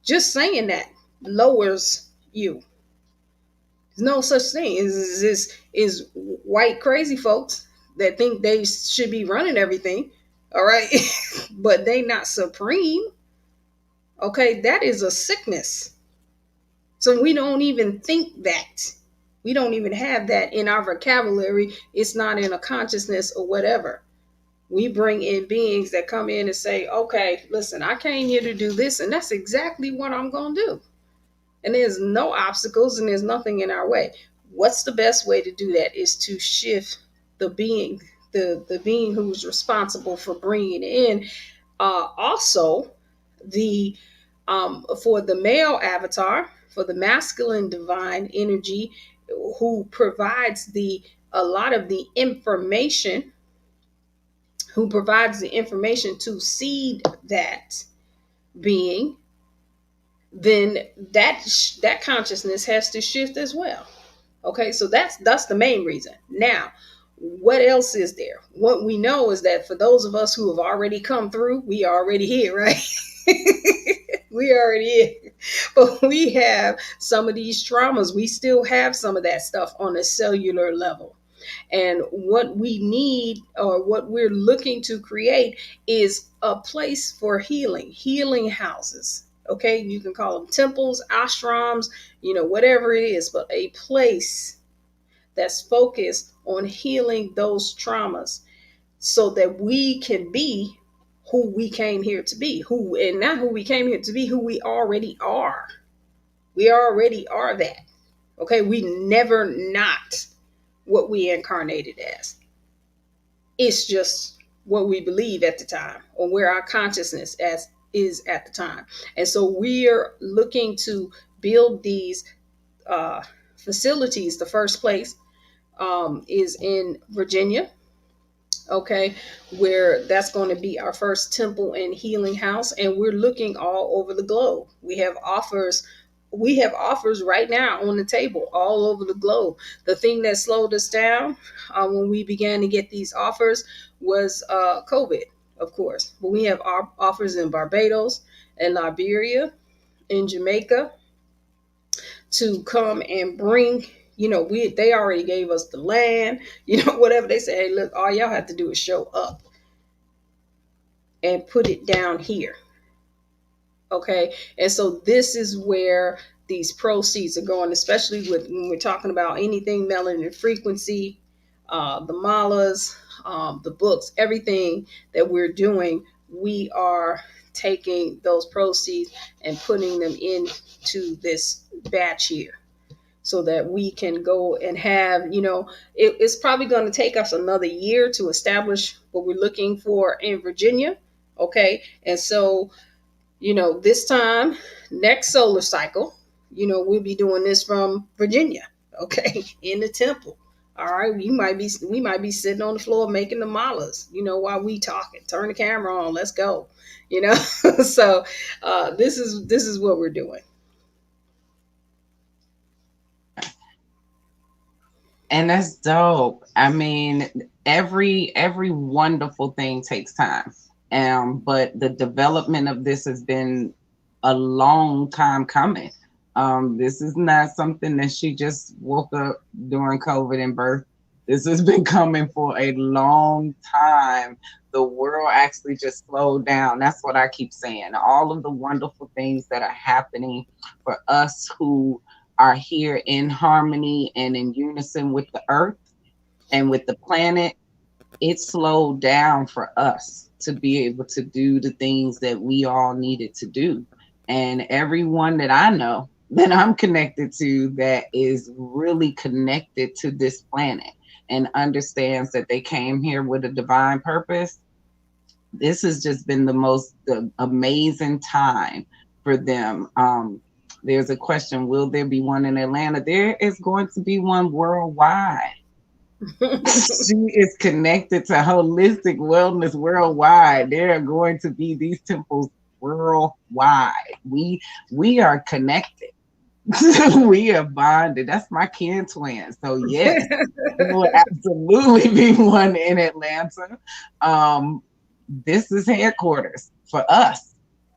Just saying that lowers you. There's no such thing. Is white crazy folks that think they should be running everything, all right, but they not supreme. Okay, that is a sickness. So we don't even think that. We don't even have that in our vocabulary. It's not in a consciousness or whatever. We bring in beings that come in and say, okay, listen, I came here to do this, and that's exactly what I'm going to do. And there's no obstacles and there's nothing in our way. What's the best way to do that is to shift the being, the being who's responsible for bringing it in. Also, the for the male avatar, for the masculine divine energy, who provides a lot of the information, who provides the information to seed that being, then that consciousness has to shift as well. Okay, so that's the main reason. Now, what else is there? What we know is that for those of us who have already come through, we are already here, right? We already here. But we have some of these traumas. We still have some of that stuff on a cellular level. And what we need, or what we're looking to create, is a place for healing houses. Okay, you can call them temples, ashrams, whatever it is, but a place that's focused on healing those traumas so that we can be who we came here to be, and not who we came here to be, who we already are. We already are that. Okay, we never not what we incarnated as. It's just what we believe at the time, or where our consciousness is at the time. And so we're looking to build these facilities. The first place is in Virginia. okay, where that's going to be our first temple and healing house, and we're looking all over the globe. We have offers right now on the table all over the globe. The thing that slowed us down when we began to get these offers was COVID, of course. But we have our offers in Barbados and Liberia, in Jamaica, to come and bring, they already gave us the land, whatever. They say, hey, look, all y'all have to do is show up and put it down here. Okay. And so this is where these proceeds are going, especially when we're talking about anything melanin frequency, the malas, the books, everything that we're doing. We are taking those proceeds and putting them into this batch here, so that we can go and have, it's probably going to take us another year to establish what we're looking for in Virginia. Okay. And so, this time, next solar cycle, we'll be doing this from Virginia. Okay. In the temple. All right. We might be sitting on the floor making the malas, while we talking. Turn the camera on. Let's go. So this is what we're doing. And that's dope. I mean, every wonderful thing takes time. But the development of this has been a long time coming. This is not something that she just woke up during COVID and birth. This has been coming for a long time. The world actually just slowed down. That's what I keep saying. All of the wonderful things that are happening for us who are here in harmony and in unison with the earth and with the planet, it slowed down for us to be able to do the things that we all needed to do. And everyone that I know that I'm connected to that is really connected to this planet and understands that they came here with a divine purpose, this has just been the amazing time for them. There's a question, will there be one in Atlanta? There is going to be one worldwide. She is connected to holistic wellness worldwide. There are going to be these temples worldwide. We are connected. We are bonded. That's my kin twin. So yes, there will absolutely be one in Atlanta. This is headquarters for us.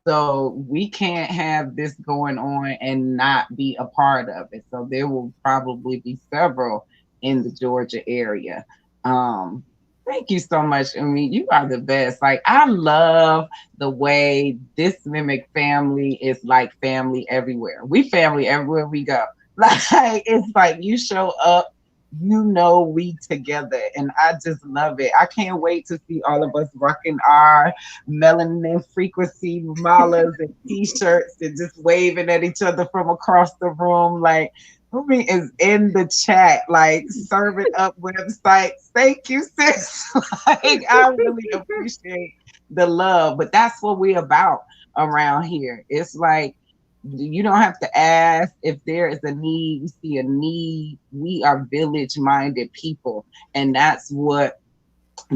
So we can't have this going on and not be a part of it. So there will probably be several in the Georgia area. Thank you so much. I mean, you are the best. Like, I love the way this Mimic family is like family everywhere. We family everywhere we go. Like, it's like you show up, we together, and I just love it. I can't wait to see all of us rocking our melanin frequency malas and t-shirts and just waving at each other from across the room. Like, Umi is in the chat, like serving up websites. Thank you, sis. Like, I really appreciate the love, but that's what we're about around here. It's like, you don't have to ask if there is a need. We see a need. We are village-minded people, and that's what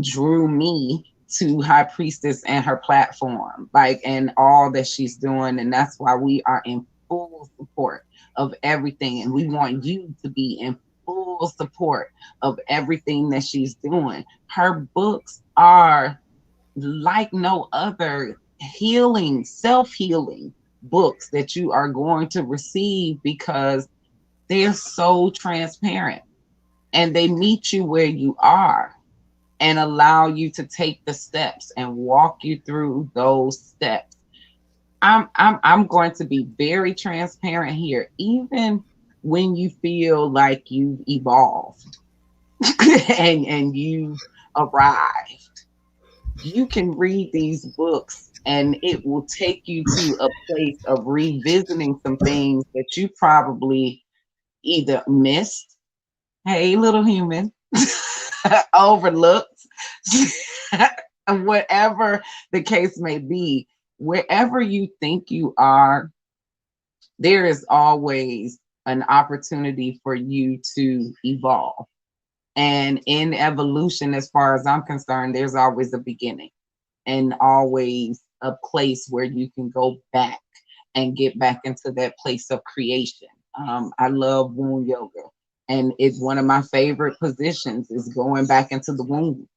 drew me to High Priestess and her platform, like, and all that she's doing. And that's why we are in full support of everything, and we want you to be in full support of everything that she's doing. Her books are like no other healing, self-healing books that you are going to receive, because they're so transparent and they meet you where you are and allow you to take the steps and walk you through those steps. I'm going to be very transparent here. Even when you feel like you've evolved and you've arrived, you can read these books and it will take you to a place of revisiting some things that you probably either missed, hey, little human, overlooked, whatever the case may be. Wherever you think you are, there is always an opportunity for you to evolve. And in evolution, as far as I'm concerned, there's always a beginning and always a place where you can go back and get back into that place of creation. I love womb yoga, and it's one of my favorite positions is going back into the womb,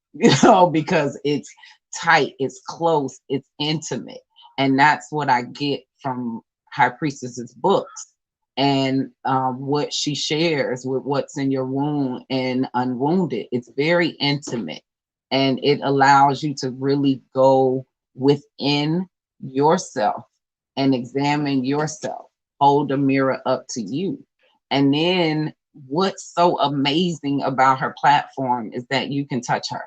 because it's tight, it's close, it's intimate, and that's what I get from High Priestess's books and what she shares with What's in Your Womb and Unwounded. It's very intimate, and it allows you to really go within yourself and examine yourself, hold a mirror up to you. And then what's so amazing about her platform is that you can touch her.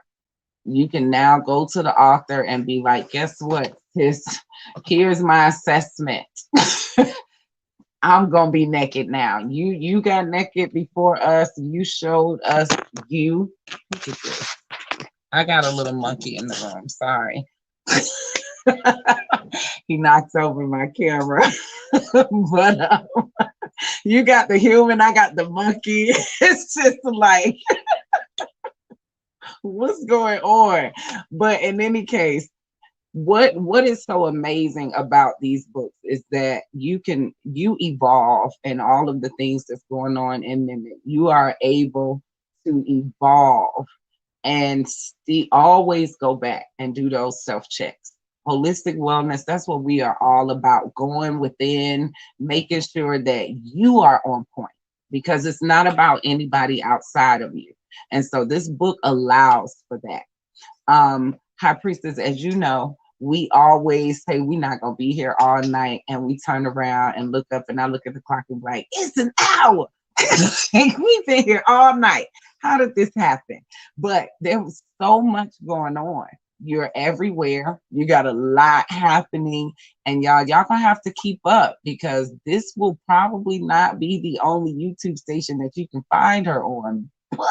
You can now go to the author and be like, guess what? Here's my assessment. I'm gonna be naked now. You got naked before us. You showed us you. Look at this. I got a little monkey in the room. Sorry. He knocks over my camera. But you got the human, I got the monkey. It's just like, what's going on? But in any case, what is so amazing about these books is that you evolve, and all of the things that's going on in them, you are able to evolve and always go back and do those self-checks. Holistic wellness, that's what we are all about, going within, making sure that you are on point, because it's not about anybody outside of you. And so this book allows for that. High Priestess, as you know, we always say we're not going to be here all night, and we turn around and look up, and I look at the clock and be like, it's an hour. We've been here all night. How did this happen? But there was so much going on. You're everywhere. You got a lot happening, and y'all gonna have to keep up, because this will probably not be the only YouTube station that you can find her on, but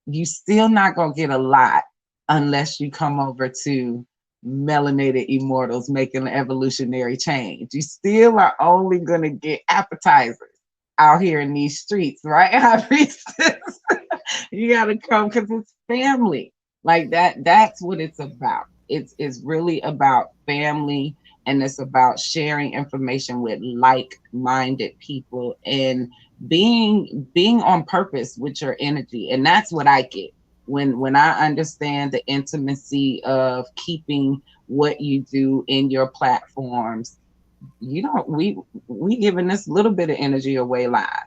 you still not gonna get a lot unless you come over to Melanated Immortals making an evolutionary change. You still are only gonna get appetizers out here in these streets, right? You gotta come because it's family. Like that's what it's about. It's really about family, and it's about sharing information with like-minded people and being on purpose with your energy. And that's what I get when I understand the intimacy of keeping what you do in your platforms. We giving this little bit of energy away live.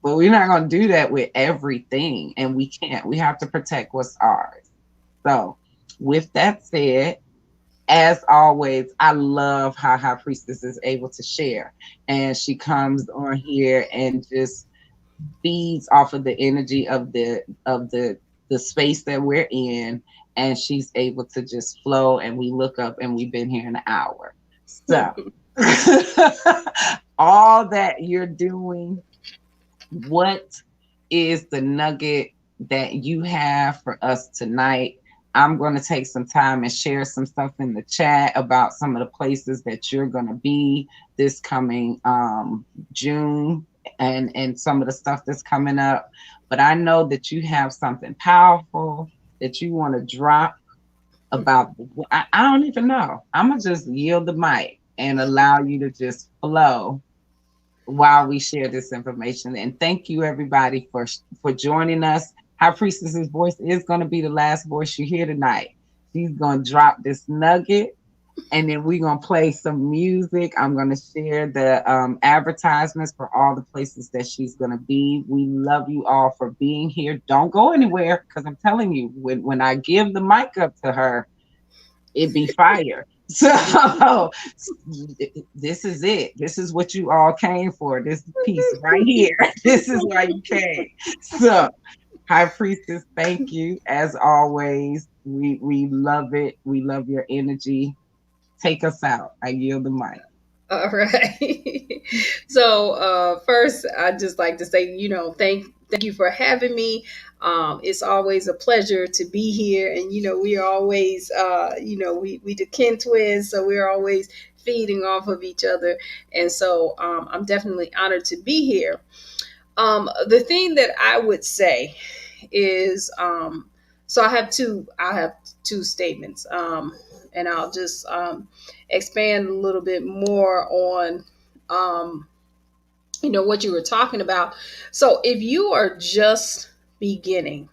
But we're not going to do that with everything, and we can't. We have to protect what's ours. So, with that said, as always, I love how High Priestess is able to share, and she comes on here and just feeds off of the energy of the space that we're in, and she's able to just flow. And we look up, and we've been here an hour. So, all that you're doing. What is the nugget that you have for us tonight? I'm going to take some time and share some stuff in the chat about some of the places that you're going to be this coming June, and some of the stuff that's coming up. But I know that you have something powerful that you want to drop about. I don't even know. I'm going to just yield the mic and allow you to just flow while we share this information. And thank you everybody for joining us. High Priestess's voice is going to be the last voice you hear tonight. She's going to drop this nugget, and then we're going to play some music. I'm going to share the advertisements for all the places that she's going to be. We love you all for being here. Don't go anywhere, because I'm telling you, when I give the mic up to her, it be fire. So this is it. This is what you all came for. This piece right here. This is why you came. So, High Priestess, thank you as always. We love it. We love your energy. Take us out. I yield the mic. All right. So first, I'd just like to say, thank you for having me. It's always a pleasure to be here, and we are always, we the kin twins, so we're always feeding off of each other, and so I'm definitely honored to be here. The thing that I would say is, so I have two statements, and I'll just expand a little bit more on, what you were talking about. So if you are just beginning,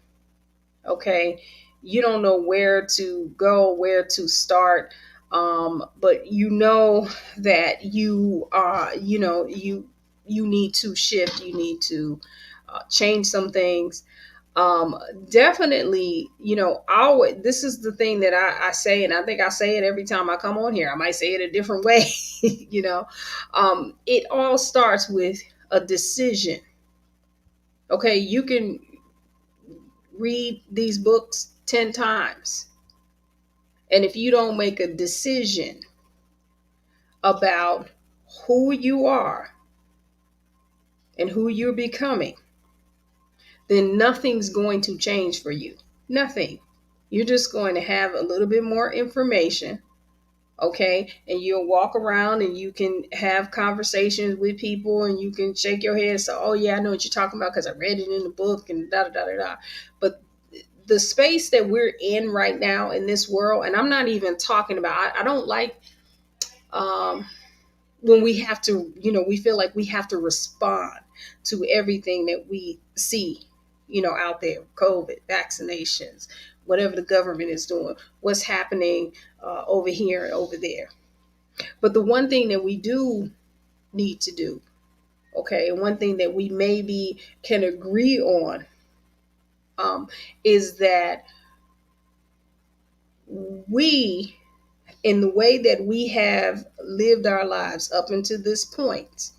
okay, you don't know where to go, where to start, but you know that you need to shift, you need to change some things. um Definitely, always, this is the thing that I say, and I think I say it every time I come on here. I might say it a different way. It all starts with a decision. Okay, you can read these books 10 times, and if you don't make a decision about who you are and who you're becoming, then nothing's going to change for you. Nothing. You're just going to have a little bit more information, okay? And you'll walk around and you can have conversations with people and you can shake your head and say, oh, yeah, I know what you're talking about because I read it in the book and da da da da da. But the space that we're in right now in this world, and I'm not even talking about, I don't like when we have to, we feel like we have to respond to everything that we see, out there: COVID, vaccinations, whatever the government is doing, what's happening over here and over there. But the one thing that we do need to do, okay, and one thing that we maybe can agree on, is that we, in the way that we have lived our lives up until this point,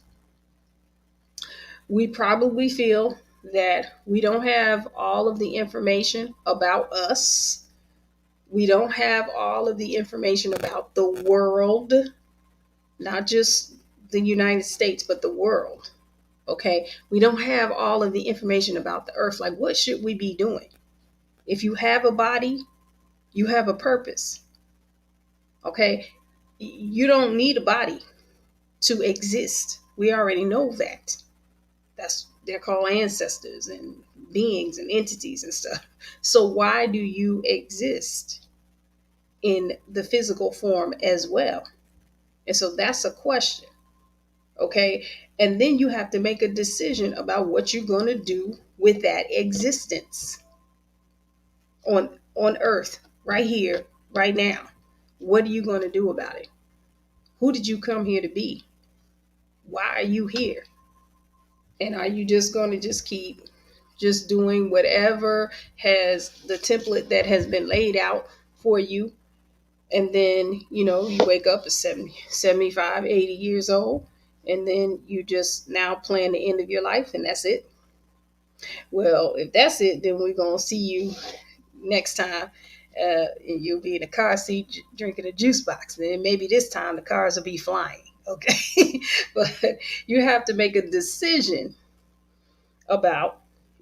we probably feel that we don't have all of the information about us. We don't have all of the information about the world, not just the United States, but the world. Okay. We don't have all of the information about the earth. Like, what should we be doing? If you have a body, you have a purpose. Okay. You don't need a body to exist. We already know that. They're called ancestors and beings and entities and stuff. So why do you exist in the physical form as well? And so that's a question. Okay. And then you have to make a decision about what you're going to do with that existence on earth, right here, right now. What are you going to do about it? Who did you come here to be? Why are you here? And are you just going to just keep just doing whatever has the template that has been laid out for you? And then, you wake up at 70, 75, 80 years old, and then you just now plan the end of your life, and that's it. Well, if that's it, then we're going to see you next time. And you'll be in a car seat drinking a juice box. And then maybe this time the cars will be flying. Okay. But you have to make a decision about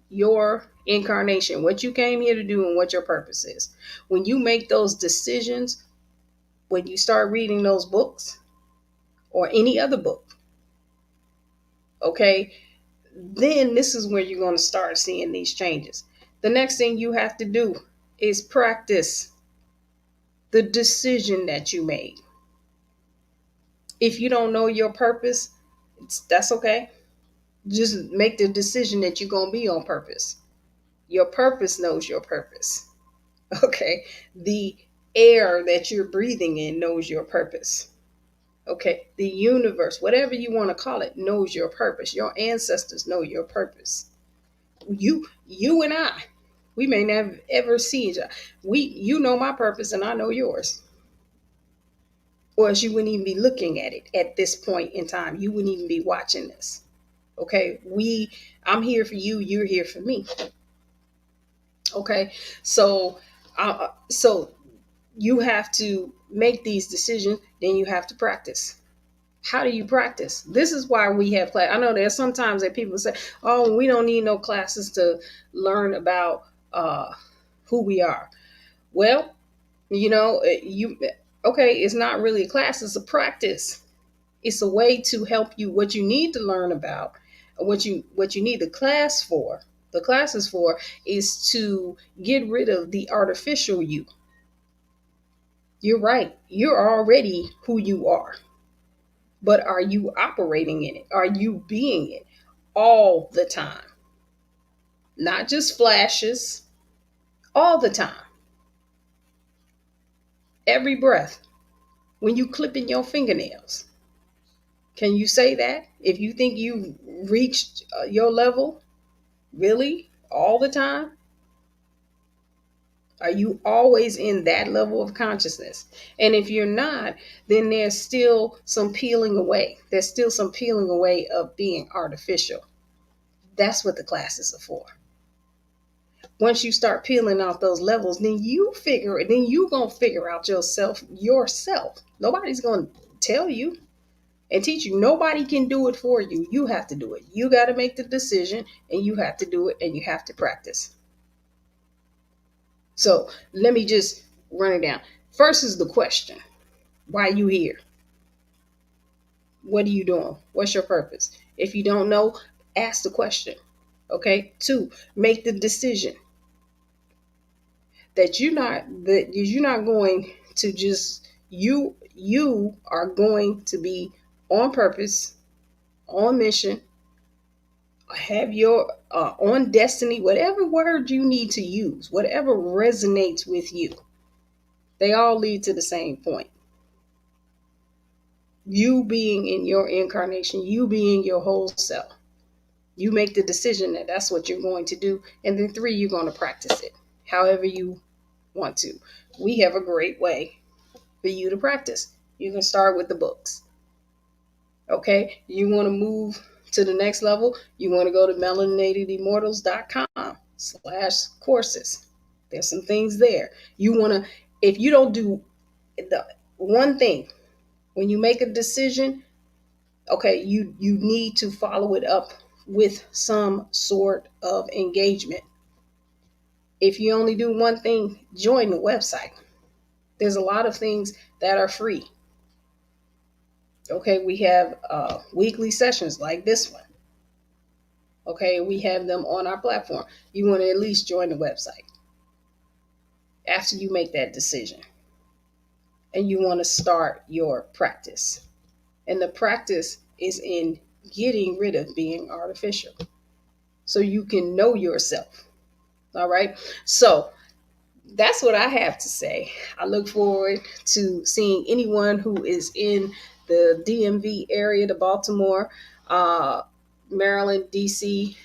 your incarnation, what you came here to do and what your purpose is. When you make those decisions, when you start reading those books or any other book, okay, then this is where you're going to start seeing these changes. The next thing you have to do is practice the decision that you made. If you don't know your purpose, that's okay. Just make the decision that you're going to be on purpose. Your purpose knows your purpose. Okay. The air that you're breathing in knows your purpose. Okay. The universe, whatever you want to call it, knows your purpose. Your ancestors know your purpose. You and I, we may never ever see each other. You know my purpose and I know yours. Or else you wouldn't even be looking at it at this point in time. You wouldn't even be watching this. Okay. I'm here for you. You're here for me. Okay. So you have to make these decisions. Then you have to practice. How do you practice? This is why we have class. I know there's sometimes that people say, oh, we don't need no classes to learn about who we are. Well, okay, it's not really a class, it's a practice. It's a way to help you what you need to learn about. What you need the class for, the class is for, is to get rid of the artificial you. You're right. You're already who you are. But are you operating in it? Are you being it all the time? Not just flashes, all the time. Every breath. When you clipping your fingernails. Can you say that? If you think you've reached your level, really? All the time? Are you always in that level of consciousness? And if you're not, then there's still some peeling away. There's still some peeling away of being artificial. That's what the classes are for. Once you start peeling off those levels, then you gonna figure out yourself. Nobody's gonna tell you and teach you. Nobody can do it for you. You have to do it. You got to make the decision, and you have to do it, and you have to practice. So let me just run it down. First is the question: why are you here? What are you doing? What's your purpose? If you don't know, ask the question. Okay. 2, make the decision that you're not going to just you are going to be on purpose, on mission, have your on destiny, whatever word you need to use, whatever resonates with you. They all lead to the same point. You being in your incarnation, you being your whole self. You make the decision that that's what you're going to do. And then 3, you're going to practice it however you want to. We have a great way for you to practice. You can start with the books. Okay, you want to move to the next level, you want to go to melanatedimmortals.com/courses. There's some things there. You want to, if you don't do the one thing, when you make a decision, okay, you need to follow it up with some sort of engagement. If you only do one thing, join the website. There's a lot of things that are free. Okay, we have weekly sessions like this one. Okay, we have them on our platform. You want to at least join the website after you make that decision. And you want to start your practice. And the practice is in getting rid of being artificial so you can know yourself. All right. So that's what I have to say. I look forward to seeing anyone who is in the DMV area, the Baltimore, Maryland, DC,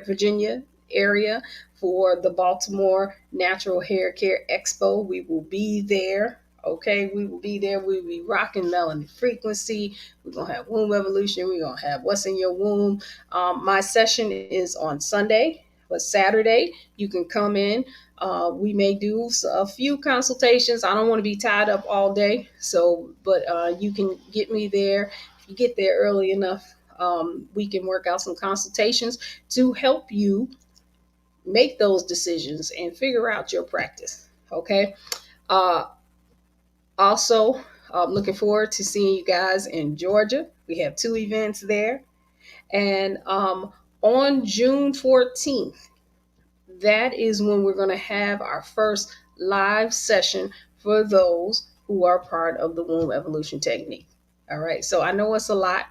Virginia area for the Baltimore Natural Hair Care Expo. We will be there. Okay, we will be there. We'll be rocking melanin frequency. We're going to have womb evolution. We're going to have what's in your womb. My session is on Sunday, but Saturday you can come in. We may do a few consultations. I don't want to be tied up all day. But you can get me there. If you get there early enough, we can work out some consultations to help you make those decisions and figure out your practice. Okay. Also, I'm looking forward to seeing you guys in Georgia. We have 2 events there. And on June 14th, that is when we're going to have our first live session for those who are part of the womb evolution technique. All right. So I know it's a lot.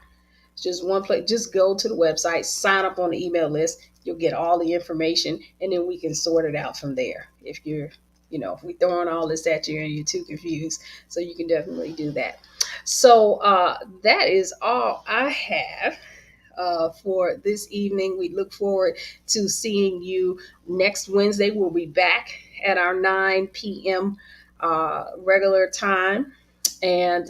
It's just one place. Just go to the website, sign up on the email list. You'll get all the information, and then we can sort it out from there. If you're, if we throwing all this at you and you're too confused, so you can definitely do that. So that is all I have for this evening. We look forward to seeing you next Wednesday. We'll be back at our 9 p.m. Regular time. And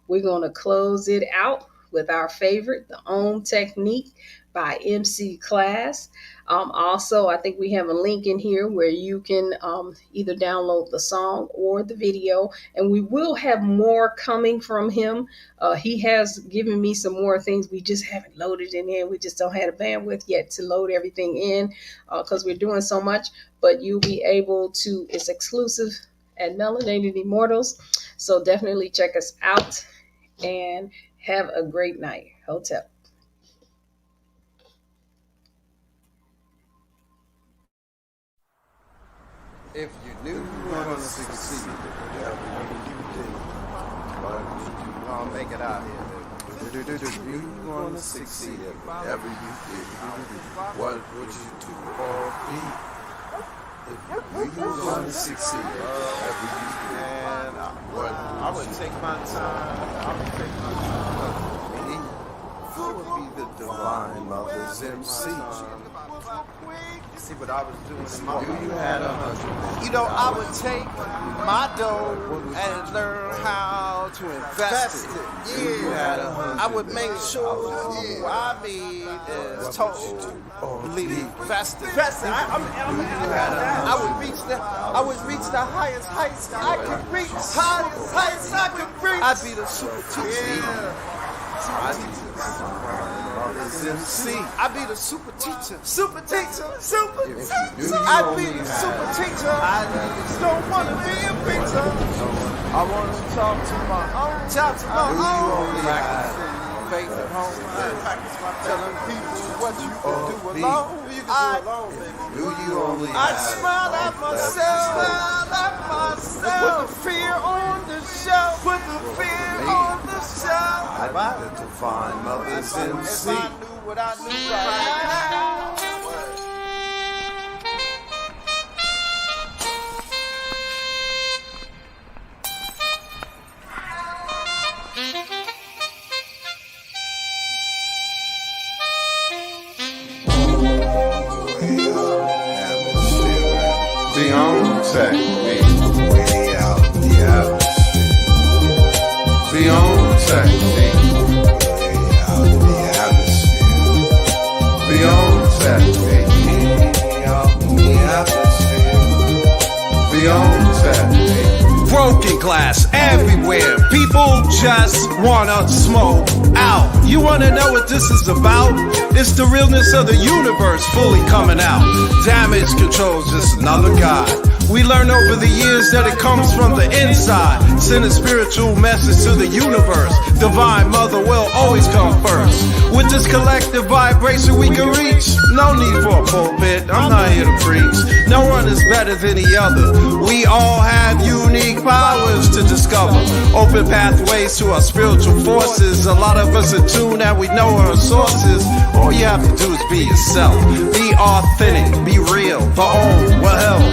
we're going to close it out with our favorite, the Om Technique by MC Class. Also, I think we have a link in here where you can either download the song or the video, and we will have more coming from him. He has given me some more things. We just haven't loaded in here. We just don't have the bandwidth yet to load everything in because we're doing so much, but you'll be able to, it's exclusive at Melanated Immortals. So definitely check us out and have a great night. Hotel. If you knew you were gonna succeed, whatever you did, what would you do? I'll make it out here, baby. If you knew you were gonna succeed, whatever you did, what would you do or be? If you knew you were gonna succeed, whatever you did, I would take my time. I would take my time. I would be the divine mother's MC. See what I was doing in my life. You had 100. You know, I would take my dough and learn how to invest it. Yeah. I would make sure who I mean is totally invested. I would reach the highest heights I could reach. Highest heights I could reach. I'd be the super teacher. I'd be the super teacher. Super teacher. Super teacher. I'd be the super teacher. I just don't want to be a preacher. I want to talk to my own. Talk to my own. Faith at home. Telling people what you can do alone. You can do alone, baby. I smile at myself. Put the fear on the shelf. Put the fear on the shelf. I'd be the divine mother's MC. If I knew what I knew right now. The on technique, way out the atmosphere. The on technique, way out the atmosphere. The on technique, way out the atmosphere. The on technique. Broken glass everywhere. People just wanna smoke out. You wanna know what this is about? It's the realness of the universe fully coming out. Damage control's just another god. We learn over the years that it comes from the inside. Send a spiritual message to the universe. Divine Mother will always come first. With this collective vibration we can reach. No need for a pulpit, I'm not here to preach. No one is better than the other. We all have unique powers to discover. Open pathways to our spiritual forces. A lot of us are tuned and we know our sources. All you have to do is be yourself. Be authentic, be real, the own, well held.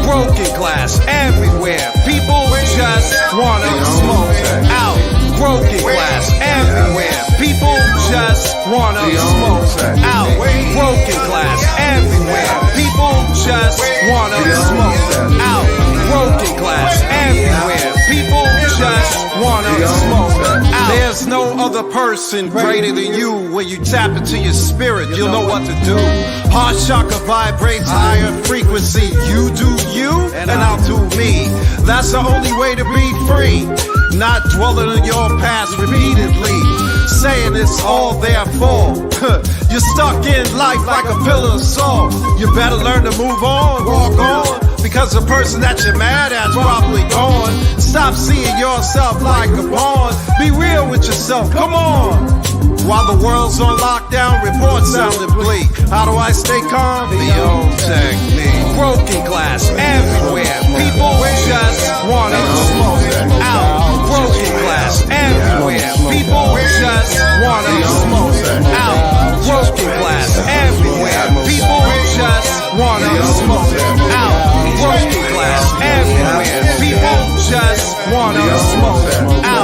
Broken glass everywhere. People just wanna smoke out. Broken glass everywhere. People just wanna smoke out. Broken glass everywhere. People just wanna smoke out. Broken glass everywhere. People just wanna smoke out. There's no other person greater than you. When you tap into your spirit, you'll know what to do. Heart chakra vibrates higher frequency. You do you, and I'll do me. That's the only way to be free. Not dwelling in your past repeatedly, saying it's all their fault. You're stuck in life like a pillar of salt. You better learn to move on, walk on, because the person that you're mad at's probably gone. Stop seeing yourself like a pawn. Be real with yourself, come on. While the world's on lockdown, reports sounded bleak. How do I stay calm? The old technique. Broken glass everywhere. People just wanna smoke out. Broken glass everywhere. People just wanna smoke out. Broken glass everywhere. People just wanna smoke out. Broken glass everywhere. People just wanna smoke out.